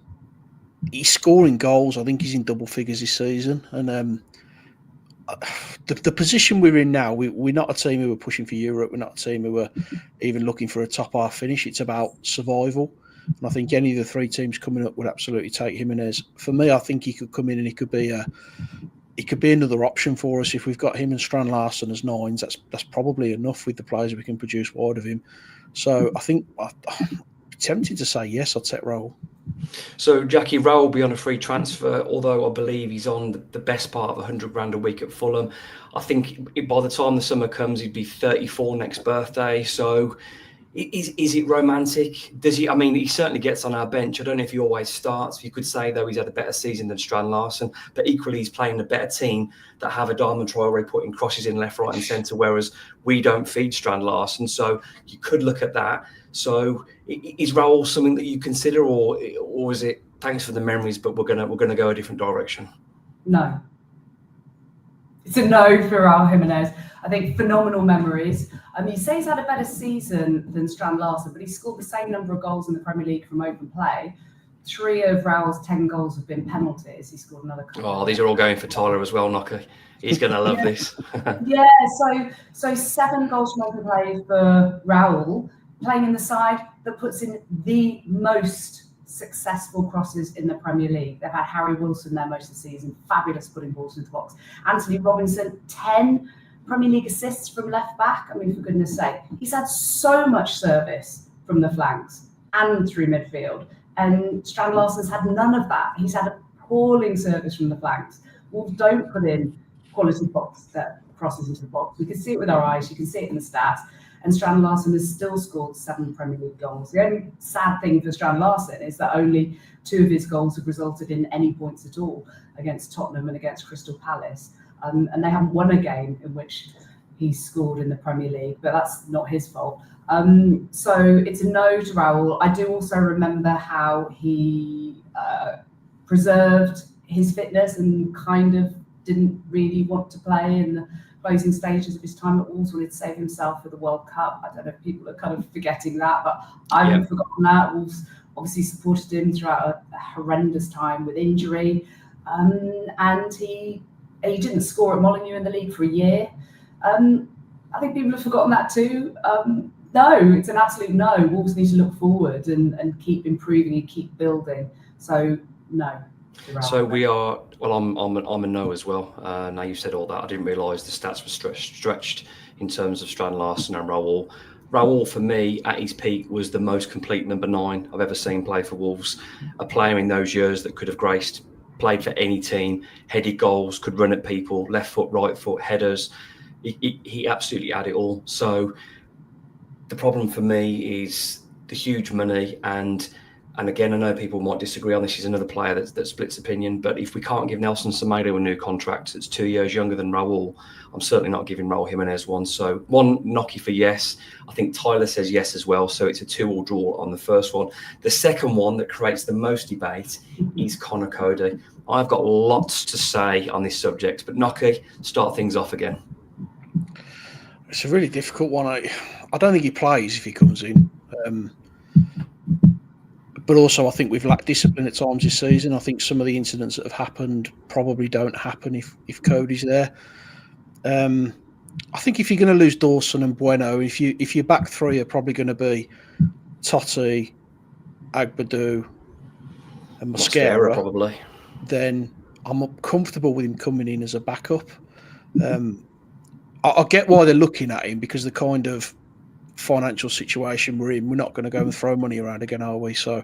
scoring goals. I think he's in double figures this season. And the position we're in now, we're not a team who are pushing for Europe. We're not a team who are even looking for a top half finish. It's about survival. And I think any of the three teams coming up would absolutely take Jimenez. For me, I think he could come in and he could be another option for us. If we've got him and Strand Larsen as nines, that's probably enough with the players we can produce wide of him. So I think I'm tempted to say yes, I'd take Raul. So Jackie, Raul will be on a free transfer, although I believe he's on the best part of 100 grand a week at Fulham. I think by the time the summer comes, he'd be 34 next birthday. So is it romantic? Does he? I mean, he certainly gets on our bench. I don't know if he always starts. You could say, though, he's had a better season than Strand Larsen, but equally he's playing a better team that have a Diamond Traore putting crosses in left, right and centre, whereas we don't feed Strand Larsen. So you could look at that. So is Raul something that you consider, or is it thanks for the memories, but we're gonna go a different direction? No. It's a no for Raul Jimenez. I think phenomenal memories. You say he's had a better season than Strand Larsen, but he scored the same number of goals in the Premier League from open play. 3 of Raul's 10 goals have been penalties. He scored another couple. Oh, these are all going for Tyler as well, Knocker. He's going to love this. Yeah, so 7 goals from open play for Raul, playing in the side that puts in the most successful crosses in the Premier League. They've had Harry Wilson there most of the season, fabulous putting balls into the box. Anthony Robinson, 10 Premier League assists from left back. I mean, for goodness sake, he's had so much service from the flanks and through midfield. And Strand Larsen's had none of that. He's had appalling service from the flanks. Wolves don't put in quality crosses into the box. We can see it with our eyes. You can see it in the stats. And Strand Larsen has still scored 7 Premier League goals. The only sad thing for Strand Larsen is that only 2 of his goals have resulted in any points at all against Tottenham and against Crystal Palace. And they haven't won a game in which he's scored in the Premier League, but that's not his fault. So it's a no to Raul. I do also remember how he preserved his fitness and kind of didn't really want to play in the closing stages of his time at Wolves, wanted to save himself for the World Cup. I don't know if people are kind of forgetting that, but I haven't forgotten that. Wolves obviously supported him throughout a horrendous time with injury. And he didn't score at Molineux in the league for a year. I think people have forgotten that too. No, it's an absolute no. Wolves need to look forward and keep improving and keep building. So no. So we are. Well, I'm a no as well. Now you've said all that, I didn't realise the stats were stretched in terms of Strand Larsen and Raul. Raul, for me, at his peak, was the most complete number 9 I've ever seen play for Wolves. A player in those years that could have played for any team, headed goals, could run at people, left foot, right foot, headers. He absolutely had it all. So the problem for me is the huge money and again, I know people might disagree on this. He's another player that splits opinion. But if we can't give Nelson Semedo a new contract that's 2 years younger than Raul, I'm certainly not giving Raul Jimenez one. So one knocky for yes. I think Tyler says yes as well. So it's a 2-2 draw on the first one. The second one that creates the most debate is Conor Coady. I've got lots to say on this subject, but Knocky, start things off again. It's a really difficult one. I don't think he plays if he comes in. But also, I think we've lacked discipline at times this season. I think some of the incidents that have happened probably don't happen if Cody's there. I think if you're going to lose Dawson and Bueno, if your back 3 are probably going to be Totti, Agbadou, and Mosquera, probably, then I'm comfortable with him coming in as a backup. I get why they're looking at him because the kind of financial situation we're in, we're not going to go and throw money around again, are we? So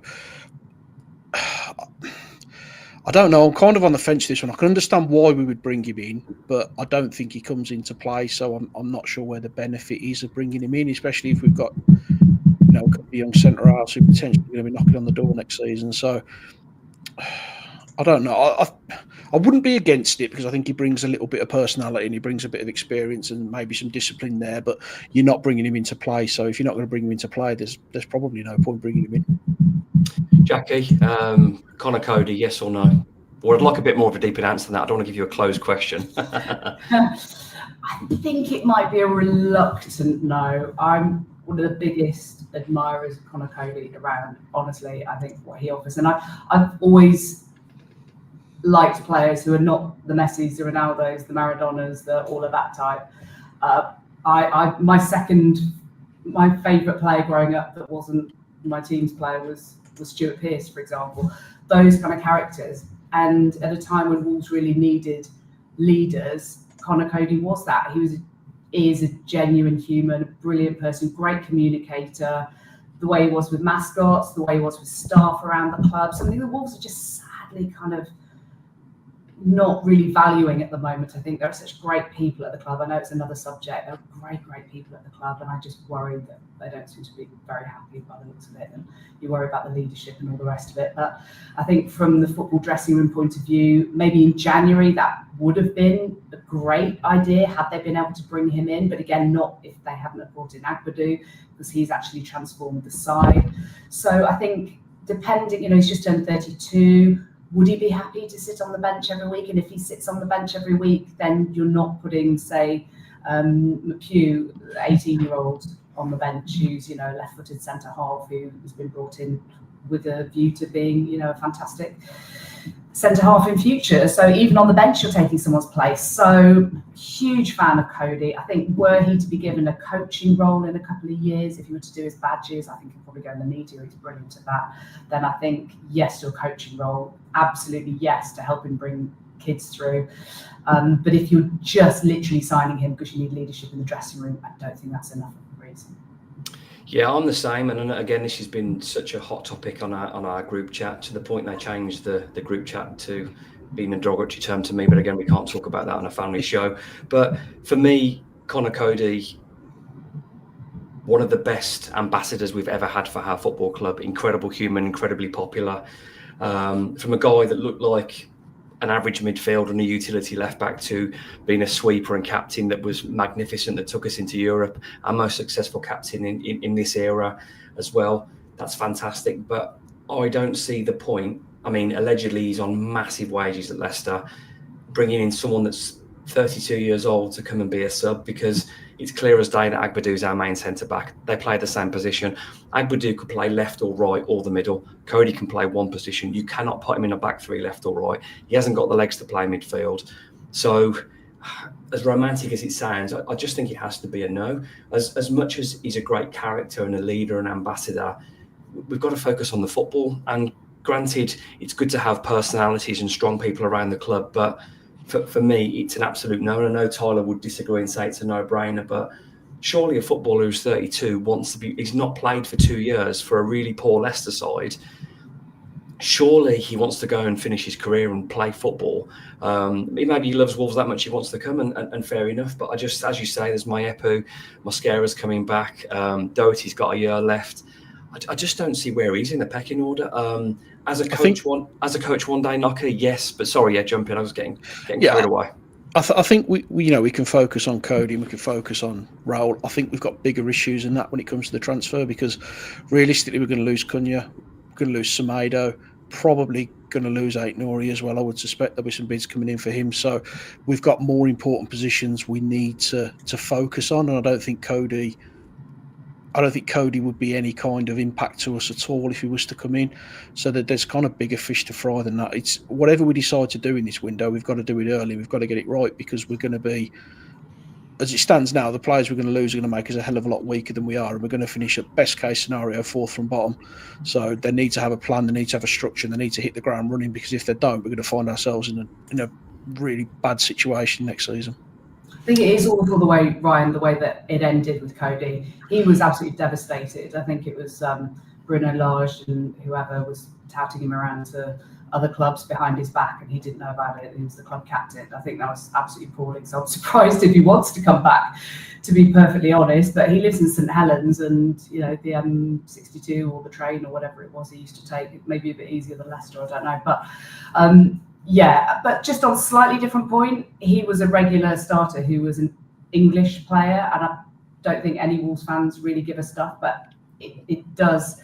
I don't know. I'm kind of on the fence this one. I can understand why we would bring him in, but I don't think he comes into play. So I'm not sure where the benefit is of bringing him in, especially if we've got a couple of young centre halves who potentially going to be knocking on the door next season. So I don't know. I wouldn't be against it because I think he brings a little bit of personality and he brings a bit of experience and maybe some discipline there, but you're not bringing him into play. So if you're not going to bring him into play, there's probably no point bringing him in. Jackie, Conor Coady, yes or no? Or I'd like a bit more of a deeper answer than that. I don't want to give you a closed question. I think it might be a reluctant no. I'm one of the biggest admirers of Conor Coady around, honestly. I think what he offers. And I've always liked players who are not the Messis, the Ronaldos, the Maradonas, all of that type. My favourite player growing up that wasn't my team's player was Stuart Pearce, for example. Those kind of characters. And at a time when Wolves really needed leaders, Conor Coady was that. He was is a genuine human, a brilliant person, great communicator. The way he was with mascots, the way he was with staff around the club. Something the Wolves are just sadly kind of not really valuing at the moment. I think there are such great people at the club. I know it's another subject. There are great people at the club, and I just worry that they don't seem to be very happy by the looks of it. And you worry about the leadership and all the rest of it. But I think from the football dressing room point of view, maybe in January that would have been a great idea had they been able to bring him in. But again, not if they hadn't brought in Agbadou, because he's actually transformed the side. So I think depending, he's just turned 32. Would he be happy to sit on the bench every week? And if he sits on the bench every week, then you're not putting, say, McHugh, 18-year-old, on the bench, who's, left-footed centre-half, who has been brought in with a view to being, a fantastic centre-half in future. So even on the bench, you're taking someone's place. So huge fan of Coady. I think were he to be given a coaching role in a couple of years, if he were to do his badges, I think he'd probably go in the media. He's brilliant at that. Then I think yes to a coaching role, absolutely yes to help him bring kids through. But if you're just literally signing him because you need leadership in the dressing room, I don't think that's enough of a reason. Yeah, I'm the same, and again, this has been such a hot topic on our group chat, to the point they changed the group chat to being a derogatory term to me. But again, we can't talk about that on a family show. But for me, Conor Coady, one of the best ambassadors we've ever had for our football club. Incredible human, incredibly popular. From a guy that looked like an average midfielder and a utility left back to being a sweeper and captain that was magnificent, that took us into Europe, our most successful captain in this era as well. That's fantastic, but I don't see the point. I mean, allegedly he's on massive wages at Leicester, bringing in someone that's 32 years old to come and be a sub, because it's clear as day that Agbadou's our main centre-back. They play the same position. Agbadou could play left or right or the middle. Coady can play one position. You cannot put him in a back three, left or right. He hasn't got the legs to play midfield. So as romantic as it sounds, I just think it has to be a no. As much as he's a great character and a leader and ambassador, we've got to focus on the football. And granted, it's good to have personalities and strong people around the club, but for me, it's an absolute no. And I know Tyler would disagree and say it's a no-brainer, but surely a footballer who's 32 wants to be, he's not played for 2 years for a really poor Leicester side. Surely he wants to go and finish his career and play football. Maybe he loves Wolves that much, he wants to come, and fair enough. But I just, as you say, there's Maepu, Mosquera's coming back, Doherty's got a year left. I just don't see where he's in the pecking order. As a coach, one day knocker, yes. But sorry, jump in. I was getting carried away. I think we can focus on Coady and we can focus on Raul. I think we've got bigger issues than that when it comes to the transfer, because realistically we're going to lose Cunha, we're going to lose Semedo, probably going to lose Aït-Nouri as well. I would suspect there'll be some bids coming in for him. So we've got more important positions we need to focus on, and I don't think Coady would be any kind of impact to us at all if he was to come in. So that there's kind of bigger fish to fry than that. It's whatever we decide to do in this window, we've got to do it early. We've got to get it right, because we're going to be, as it stands now, the players we're going to lose are going to make us a hell of a lot weaker than we are, and we're going to finish at best case scenario 4th from bottom. So they need to have a plan, they need to have a structure, and they need to hit the ground running, because if they don't, we're going to find ourselves in a really bad situation next season. I think it is awful the way that it ended with Coady. He was absolutely devastated. I think it was Bruno Lage and whoever was touting him around to other clubs behind his back, and he didn't know about it. He was the club captain. I think that was absolutely appalling. So I'm surprised if he wants to come back, to be perfectly honest. But he lives in St Helens, and the M62 or the train or whatever it was he used to take, it may be a bit easier than Leicester, I don't know. But but just on a slightly different point, he was a regular starter who was an English player, and I don't think any Wolves fans really give a stuff, but it does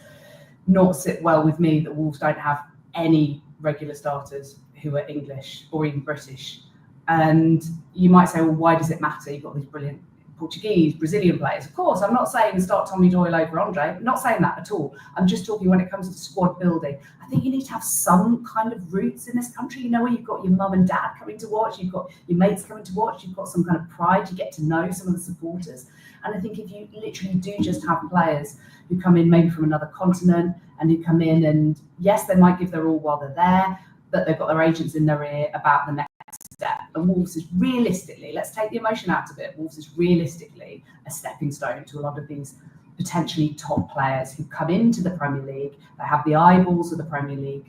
not sit well with me that Wolves don't have any regular starters who are English or even British. And you might say, well, why does it matter? You've got these brilliant Portuguese, Brazilian players. Of course, I'm not saying start Tommy Doyle over Andre. I'm not saying that at all. I'm just talking when it comes to squad building. I think you need to have some kind of roots in this country, where you've got your mum and dad coming to watch, you've got your mates coming to watch, you've got some kind of pride, you get to know some of the supporters. And I think if you literally do just have players who come in maybe from another continent and who come in and, yes, they might give their all while they're there, but they've got their agents in their ear about the next step, and Wolves is realistically, let's take the emotion out of it, Wolves is realistically a stepping stone to a lot of these potentially top players who come into the Premier League. They have the eyeballs of the Premier League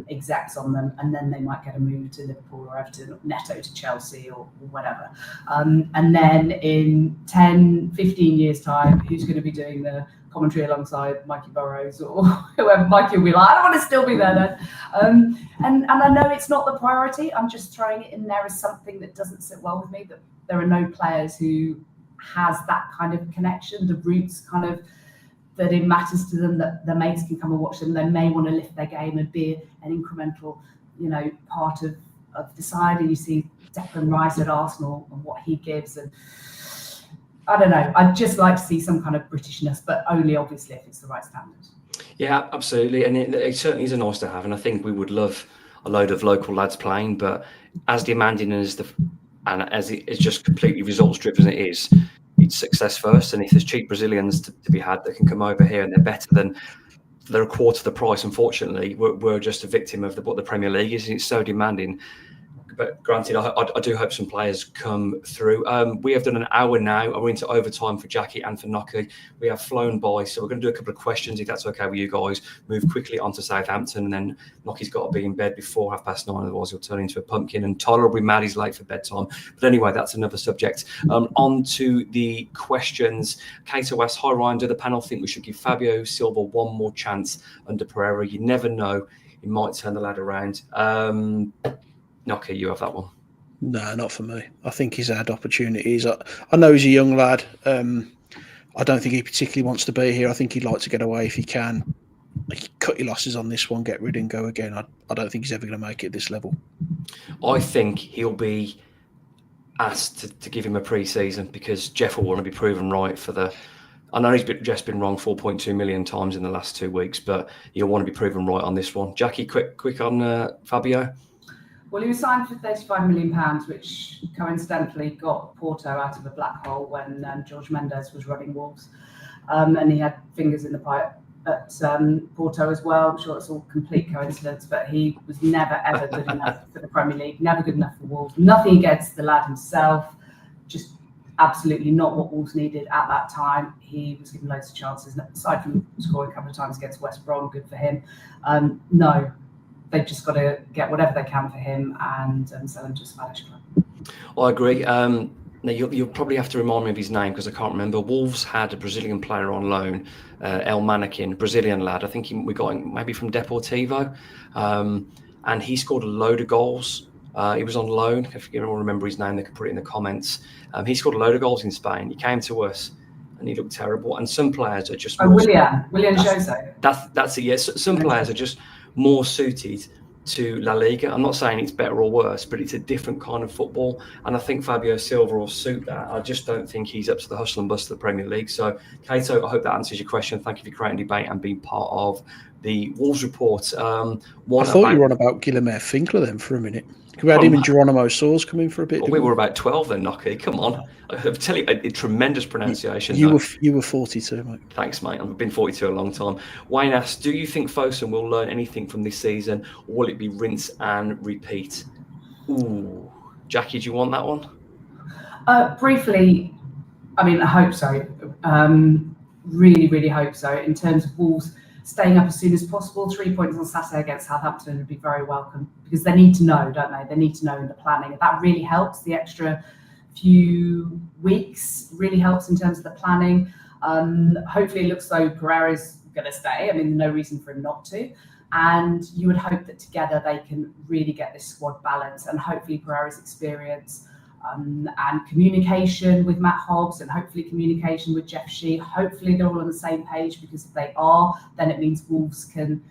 execs on them, and then they might get a move to Liverpool or Everton, or Neto to Chelsea or whatever. And then in 10, 15 years' time, who's going to be doing the commentary alongside Mikey Burrows or whoever? Mikey will be like, I don't want to still be there then. And I know it's not the priority. I'm just throwing it in there as something that doesn't sit well with me, that there are no players who has that kind of connection, the roots kind of, that it matters to them, that their mates can come and watch them. They may want to lift their game and be an incremental, part of the side. And you see Declan Rice at Arsenal and what he gives. And I don't know. I'd just like to see some kind of Britishness, but only obviously if it's the right standard. Yeah, absolutely. And it certainly is a nice to have. And I think we would love a load of local lads playing, but as demanding as as it's just completely results driven as it is, it's success first. And if there's cheap Brazilians to be had that can come over here and they're better than, they're a quarter of the price, unfortunately, we're just a victim of what the Premier League is, and it's so demanding. But granted, I do hope some players come through. We have done an hour now. We're into overtime for Jackie and for Nocky. We have flown by, so we're going to do a couple of questions, if that's okay with you guys. Move quickly on to Southampton, and then Nocky's got to be in bed before 9:30, otherwise he'll turn into a pumpkin. And Tyler will be mad he's late for bedtime. But anyway, that's another subject. On to the questions. Kato asks, hi Ryan, do the panel think we should give Fabio Silva one more chance under Pereira? You never know. He might turn the lad around. Nocky, you have that one. No, not for me. I think he's had opportunities. I know he's a young lad. I don't think he particularly wants to be here. I think he'd like to get away if he can. Cut your losses on this one, get rid and go again. I don't think he's ever going to make it this level. I think he'll be asked to give him a pre-season, because Jeff will want to be proven right for the... I know he's just been wrong 4.2 million times in the last 2 weeks, but he'll want to be proven right on this one. Jackie, quick on Fabio. Well, he was signed for £35 million, which coincidentally got Porto out of a black hole when George Mendes was running Wolves. And he had fingers in the pie at Porto as well. I'm sure it's all complete coincidence, but he was never, ever good enough for the Premier League, never good enough for Wolves. Nothing against the lad himself, just absolutely not what Wolves needed at that time. He was given loads of chances, aside from scoring a couple of times against West Brom, good for him. No. They've just got to get whatever they can for him and sell him to a Spanish club. Well, I agree. Now you'll probably have to remind me of his name, because I can't remember. Wolves had a Brazilian player on loan, El Manikin, Brazilian lad. I think we got him maybe from Deportivo, and he scored a load of goals. He was on loan. If you don't remember his name, they can put it in the comments. He scored a load of goals in Spain. He came to us, and he looked terrible. And some players are just... William Jose. That's it, yes. Some players are just more suited to La Liga. I'm not saying it's better or worse, but it's a different kind of football. And I think Fabio Silva will suit that. I just don't think he's up to the hustle and bustle of the Premier League. So, Kato, I hope that answers your question. Thank you for creating debate and being part of the Wolves report. I thought you were on about Guilherme Finkler then for a minute. We had him and Geronimo Soares come in for a bit. Well, we were about 12 then, Nocky. Come on. I'm telling you, a tremendous pronunciation. You were 42, mate. Thanks, mate. I've been 42 a long time. Wayne asks, do you think Fosun will learn anything from this season, or will it be rinse and repeat? Ooh. Jackie, do you want that one? Briefly, I mean, I hope so. Really, really hope so. In terms of Wolves staying up as soon as possible, 3 points on Saturday against Southampton would be very welcome, because they need to know, don't they? They need to know in the planning. That really helps. The extra few weeks really helps in terms of the planning. Hopefully it looks though Pereira's going to stay. I mean, no reason for him not to. And you would hope that together they can really get this squad balance, and hopefully Pereira's experience and communication with Matt Hobbs, and hopefully communication with Jeff Shee. Hopefully they're all on the same page, because if they are, then it means Wolves can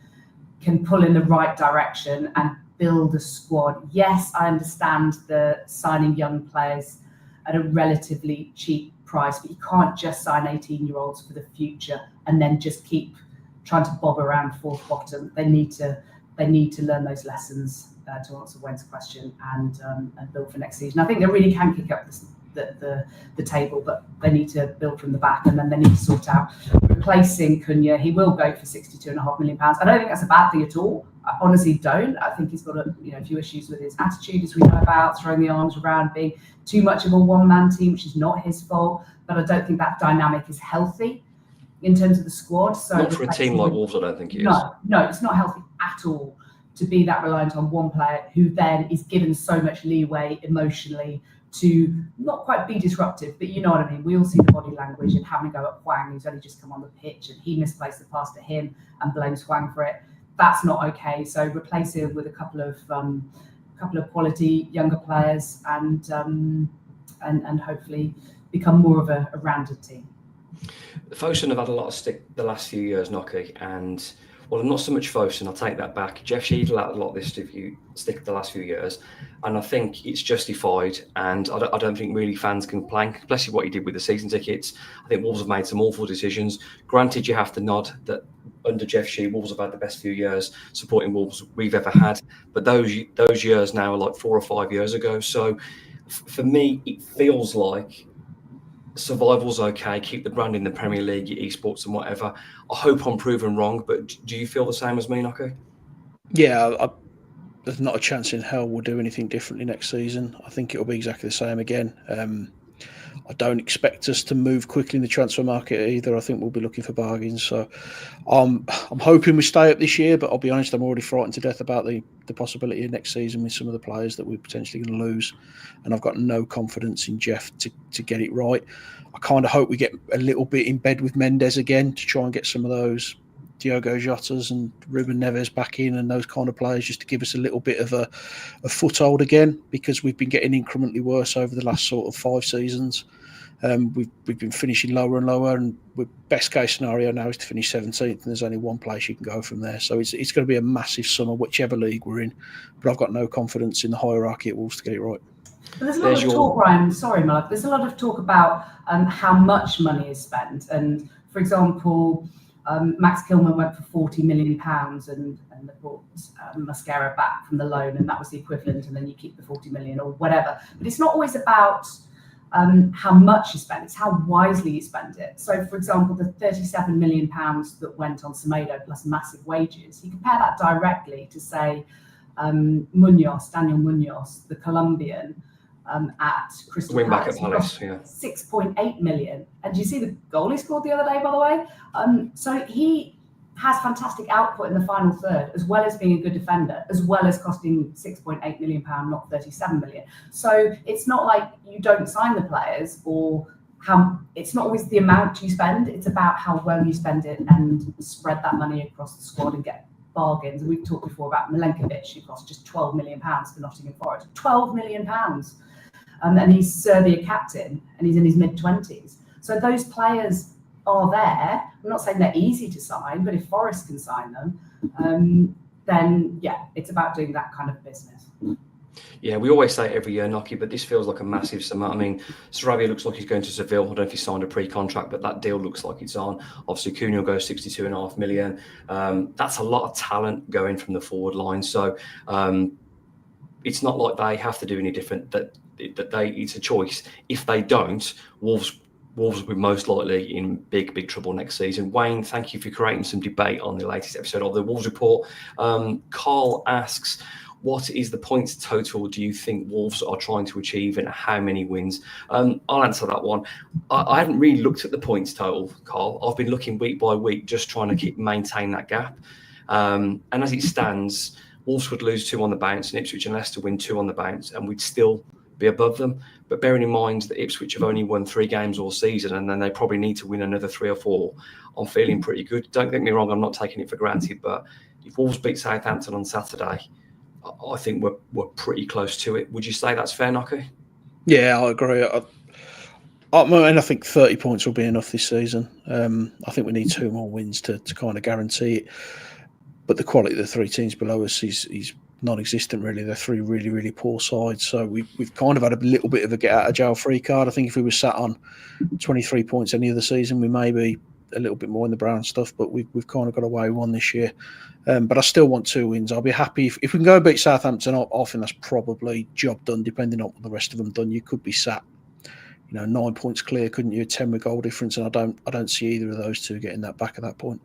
pull in the right direction and build a squad. Yes, I understand the signing young players at a relatively cheap price, but you can't just sign 18-year-olds for the future and then just keep trying to bob around fourth bottom. They need to learn those lessons to answer Wayne's question and build for next season. I think they really can kick up the table, but they need to build from the back, and then they need to sort out replacing Cunha. He will go for £62.5 million. I don't think that's a bad thing at all. I honestly don't. I think he's got a few issues with his attitude, as we know about, throwing the arms around, being too much of a one-man team, which is not his fault. But I don't think that dynamic is healthy in terms of the squad. So not for a team like Wolves, I don't think it is. No, it's not healthy at all to be that reliant on one player who then is given so much leeway emotionally to not quite be disruptive, but you know what I mean. We all see the body language and having a go at Hwang, who's only just come on the pitch, and he misplaced the pass to him and blames Hwang for it. That's not okay. So replace him with a couple of quality younger players, and hopefully become more of a rounded team. Fosun have had a lot of stick the last few years, Nocky, and well, not so much Fosun. I'll take that back. Jeff Sheedle had a lot of this stick the last few years, and I think it's justified. And I don't think really fans can complain, especially what he did with the season tickets. I think Wolves have made some awful decisions. Granted, you have to nod that under Jeff Sheedle, Wolves have had the best few years supporting Wolves we've ever had. But those years now are like 4 or 5 years ago. So for me, it feels like survival's okay. Keep the brand in the Premier League, your esports and whatever. I hope I'm proven wrong, but do you feel the same as me, Nocky? Yeah, there's not a chance in hell we'll do anything differently next season. I think it'll be exactly the same again. I don't expect us to move quickly in the transfer market either. I think we'll be looking for bargains. So I'm hoping we stay up this year, but I'll be honest, I'm already frightened to death about the possibility of next season with some of the players that we're potentially going to lose. And I've got no confidence in Jeff to get it right. I kind of hope we get a little bit in bed with Mendes again to try and get some of those Diogo Jotas and Ruben Neves back in and those kind of players, just to give us a little bit of a foothold again, because we've been getting incrementally worse over the last sort of 5 seasons. We've been finishing lower and lower, and best case scenario now is to finish 17th, and there's only one place you can go from there. So it's going to be a massive summer, whichever league we're in. But I've got no confidence in the hierarchy at Wolves to get it right. But there's a lot of talk, Ryan. Sorry, Mark. There's a lot of talk about how much money is spent, and for example, Max Kilman went for £40 million, and they brought Mascara back from the loan, and that was the equivalent, and then you keep the 40 million or whatever. But it's not always about how much you spend, it's how wisely you spend it. So, for example, the £37 million that went on Semedo plus massive wages, you compare that directly to, say, Daniel Munoz, the Colombian, at Crystal Palace. Back at Palace, yeah. 6.8 million. And do you see the goal he scored the other day, by the way? So he has fantastic output in the final third, as well as being a good defender, as well as costing £6.8 million, not 37 million. So it's not like you don't sign the players, or it's not always the amount you spend, it's about how well you spend it and spread that money across the squad and get bargains. And we've talked before about Milenkovic, who cost just £12 million for Nottingham Forest. £12 million. And he's Serbia captain, and he's in his mid-20s. So those players are there. I'm not saying they're easy to sign, but if Forest can sign them, then yeah, it's about doing that kind of business. Yeah, we always say it every year, Nocky, but this feels like a massive sum. I mean, Sarabia looks like he's going to Seville. I don't know if he signed a pre-contract, but that deal looks like it's on. Obviously, Cunha goes 62.5 million. That's a lot of talent going from the forward line. So it's not like they have to do any different. It's a choice. If they don't, Wolves will be most likely in big trouble next season. Wayne, thank you for creating some debate on the latest episode of the Wolves Report. Carl asks, what is the points total do you think Wolves are trying to achieve, and how many wins? I'll answer that one. I haven't really looked at the points total, Carl. I've been looking week by week, just trying to maintain that gap. And as it stands, Wolves would lose 2 on the bounce, and Ipswich and Leicester win 2 on the bounce, and we'd still be above them. But bearing in mind that Ipswich have only won 3 games all season, and then they probably need to win another 3 or 4, I'm feeling pretty good. Don't get me wrong, I'm not taking it for granted, but if Wolves beat Southampton on Saturday, I think we're pretty close to it. Would you say that's fair, Nocky? Yeah, I agree. I think 30 points will be enough this season. I think we need 2 more wins to kind of guarantee it. But the quality of the 3 teams below us is non-existent, really. They're 3 really, really poor sides. So we've kind of had a little bit of a get-out-of-jail-free card. I think if we were sat on 23 points any other season, we may be a little bit more in the brown stuff, but we've kind of got away with 1 this year. But I still want 2 wins. I'll be happy if we can go and beat Southampton. I think that's probably job done, depending on what the rest of them done. You could be sat, 9 points clear, couldn't you? 10 with goal difference, and I don't see either of those 2 getting that back at that point.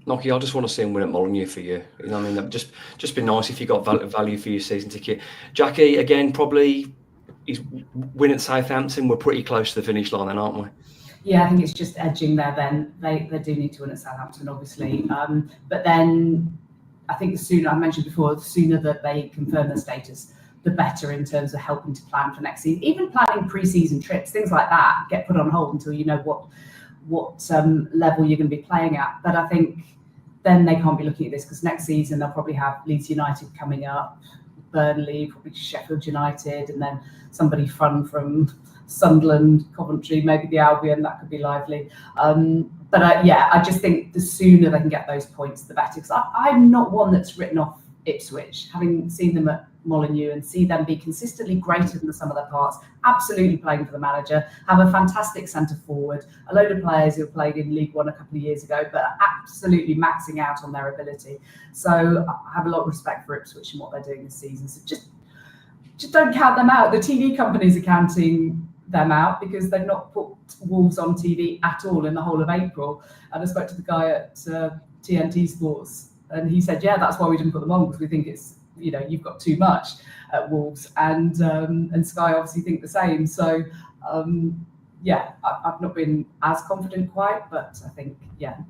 Nocky, I just want to see him win at Molineux for you. You know what I mean? That'd just be nice if you got value for your season ticket. Jackie, again, probably he's win at Southampton. We're pretty close to the finish line then, aren't we? Yeah, I think it's just edging there then. They do need to win at Southampton, obviously. But then I think the sooner, I mentioned before, the sooner that they confirm their status, the better in terms of helping to plan for next season. Even planning pre-season trips, things like that, get put on hold until you know what level you're going to be playing at. But I think then they can't be looking at this because next season they'll probably have Leeds United coming up, Burnley, probably Sheffield United, and then somebody fun from Sunderland, Coventry, maybe the Albion, that could be lively. I just think the sooner they can get those points, the better. Because I'm not one that's written off Ipswich, having seen them at Molineux and see them be consistently greater than the sum of their parts, absolutely playing for the manager, have a fantastic centre forward, a load of players who played in League One a couple of years ago, but absolutely maxing out on their ability. So I have a lot of respect for Ipswich and what they're doing this season. So just don't count them out. The TV companies are counting them out because they've not put Wolves on TV at all in the whole of April. And I spoke to the guy at TNT Sports and he said, yeah, that's why we didn't put them on, because we think it's, you've got too much at Wolves, and Sky obviously think the same. So I've not been as confident quite, but I think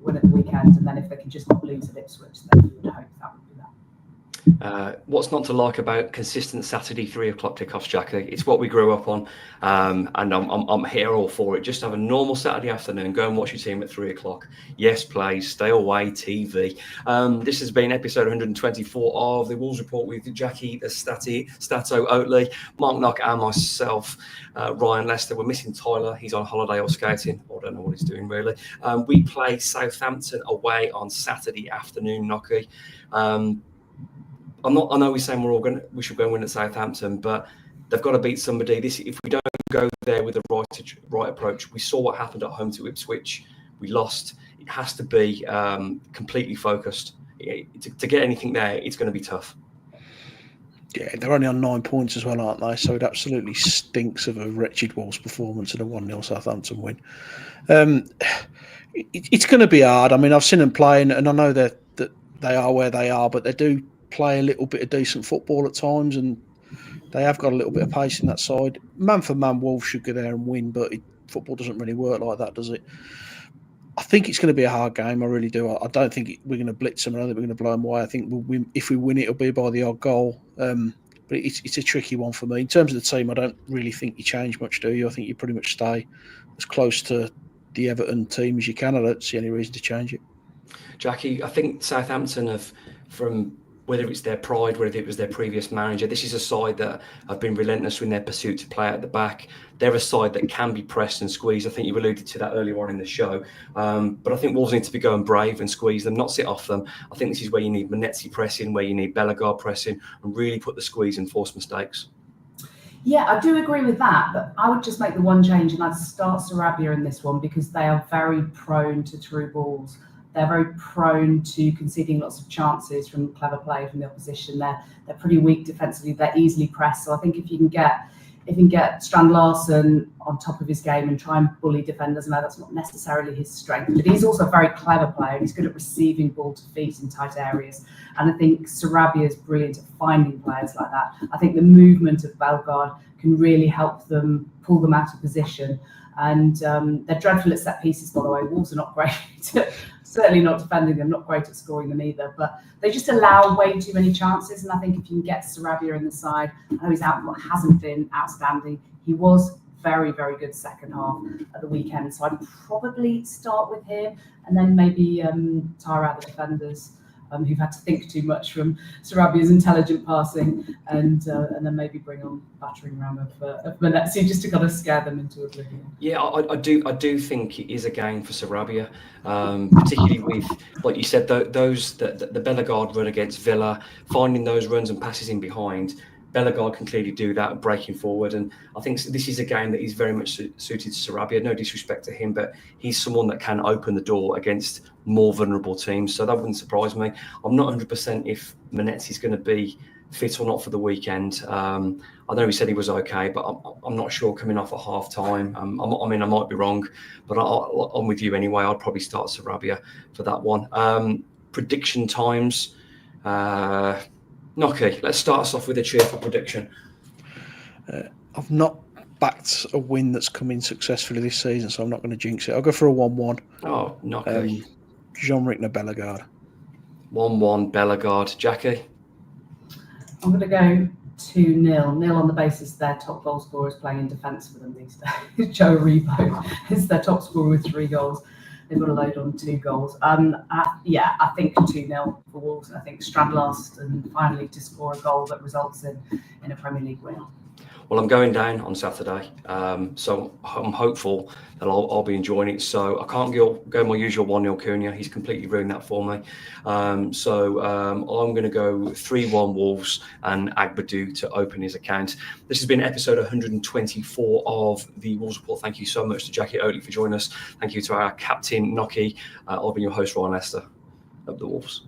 win at the weekend, and then if they can just not lose at Ipswich, then you would hope that would be that. What's not to like about consistent Saturday 3 o'clock kickoffs, Jack? It's what we grew up on, and I'm here all for it. Just have a normal Saturday afternoon, go and watch your team at 3 o'clock. Yes, please, stay away, TV. This has been episode 124 of the Wolves Report with Jackie Stato Oatley, Mark Knock, and myself, Ryan Lester. We're missing Tyler. He's on holiday or skating. I don't know what he's doing, really. We play Southampton away on Saturday afternoon, Knocky. I know we're saying we should go and win at Southampton, but they've got to beat somebody. If we don't go there with the right approach, we saw what happened at home to Ipswich. We lost. It has to be completely focused. To get anything there, it's going to be tough. Yeah, they're only on 9 points as well, aren't they? So it absolutely stinks of a wretched Wolves performance and a 1-0 Southampton win. It's going to be hard. I mean, I've seen them playing, and I know that they are where they are, but they do play a little bit of decent football at times, and they have got a little bit of pace in that side. Man for man, Wolves should go there and win, but football doesn't really work like that, does it? I think it's going to be a hard game. I really do. I don't think we're going to blitz them. I don't think we're going to blow them away. I think if we win, it'll be by the odd goal. But it's a tricky one for me. In terms of the team, I don't really think you change much, do you? I think you pretty much stay as close to the Everton team as you can. I don't see any reason to change it. Jackie, I think Southampton have, from whether it's their pride, whether it was their previous manager, this is a side that have been relentless in their pursuit to play at the back. They're a side that can be pressed and squeezed. I think you alluded to that earlier on in the show. But I think Wolves need to be going brave and squeeze them, not sit off them. I think this is where you need Manetzi pressing, where you need Bellegarde pressing, and really put the squeeze and force mistakes. Yeah, I do agree with that, but I would just make the one change, and I'd start Sarabia in this one because they are very prone to through balls. They're very prone to conceding lots of chances from clever play from the opposition. They're pretty weak defensively. They're easily pressed. So I think if you can get Strand Larsen on top of his game and try and bully defenders, and that's not necessarily his strength, but he's also a very clever player. He's good at receiving ball to feet in tight areas. And I think Sarabia is brilliant at finding players like that. I think the movement of Bellegarde can really help them pull them out of position. And they're dreadful at set pieces, by the way. Wolves are not great. Certainly not defending them, not great at scoring them either, but they just allow way too many chances. And I think if you can get Sarabia in the side, I know his output hasn't been outstanding. He was very, very good second half at the weekend. So I'd probably start with him and then maybe tire out the defenders who've had to think too much from Sarabia's intelligent passing, and then maybe bring on battering ram of Manetzi just to kind of scare them into oblivion. Yeah, I do think it is a game for Sarabia, particularly with, like you said, the Bellegarde run against Villa, finding those runs and passes in behind. Bellegarde can clearly do that, breaking forward, and I think this is a game that is very much suited to Sarabia. No disrespect to him, but he's someone that can open the door against more vulnerable teams, so that wouldn't surprise me. I'm not 100% if Manetzi's going to be fit or not for the weekend. I know he said he was okay, but I'm not sure coming off at half time. I mean, I might be wrong, but I'm with you anyway. I'd probably start Sarabia for that one. Prediction times. Nocky, let's start us off with a cheerful prediction. I've not backed a win that's come in successfully this season, so I'm not going to jinx it. I'll go for a 1-1. Oh, Nocky. Jean-Ric Bellegarde. 1-1 Bellegarde. Jackie? I'm going to go 2-0. Nil on the basis their top goal scorer is playing in defence for them these days. Joe Rebo is their top scorer with 3 goals. They've got a load on 2 goals. I think 2-0 for Wolves. I think Strand last and finally to score a goal that results in a Premier League win. Well, I'm going down on Saturday, so I'm hopeful that I'll be enjoying it. So I can't go my usual 1-0 Cunha. He's completely ruined that for me. So I'm going to go 3-1 Wolves and Agbadou to open his account. This has been episode 124 of the Wolves Report. Thank you so much to Jackie Oatley for joining us. Thank you to our captain, Nocky. I've been your host, Ryan Lester, of the Wolves.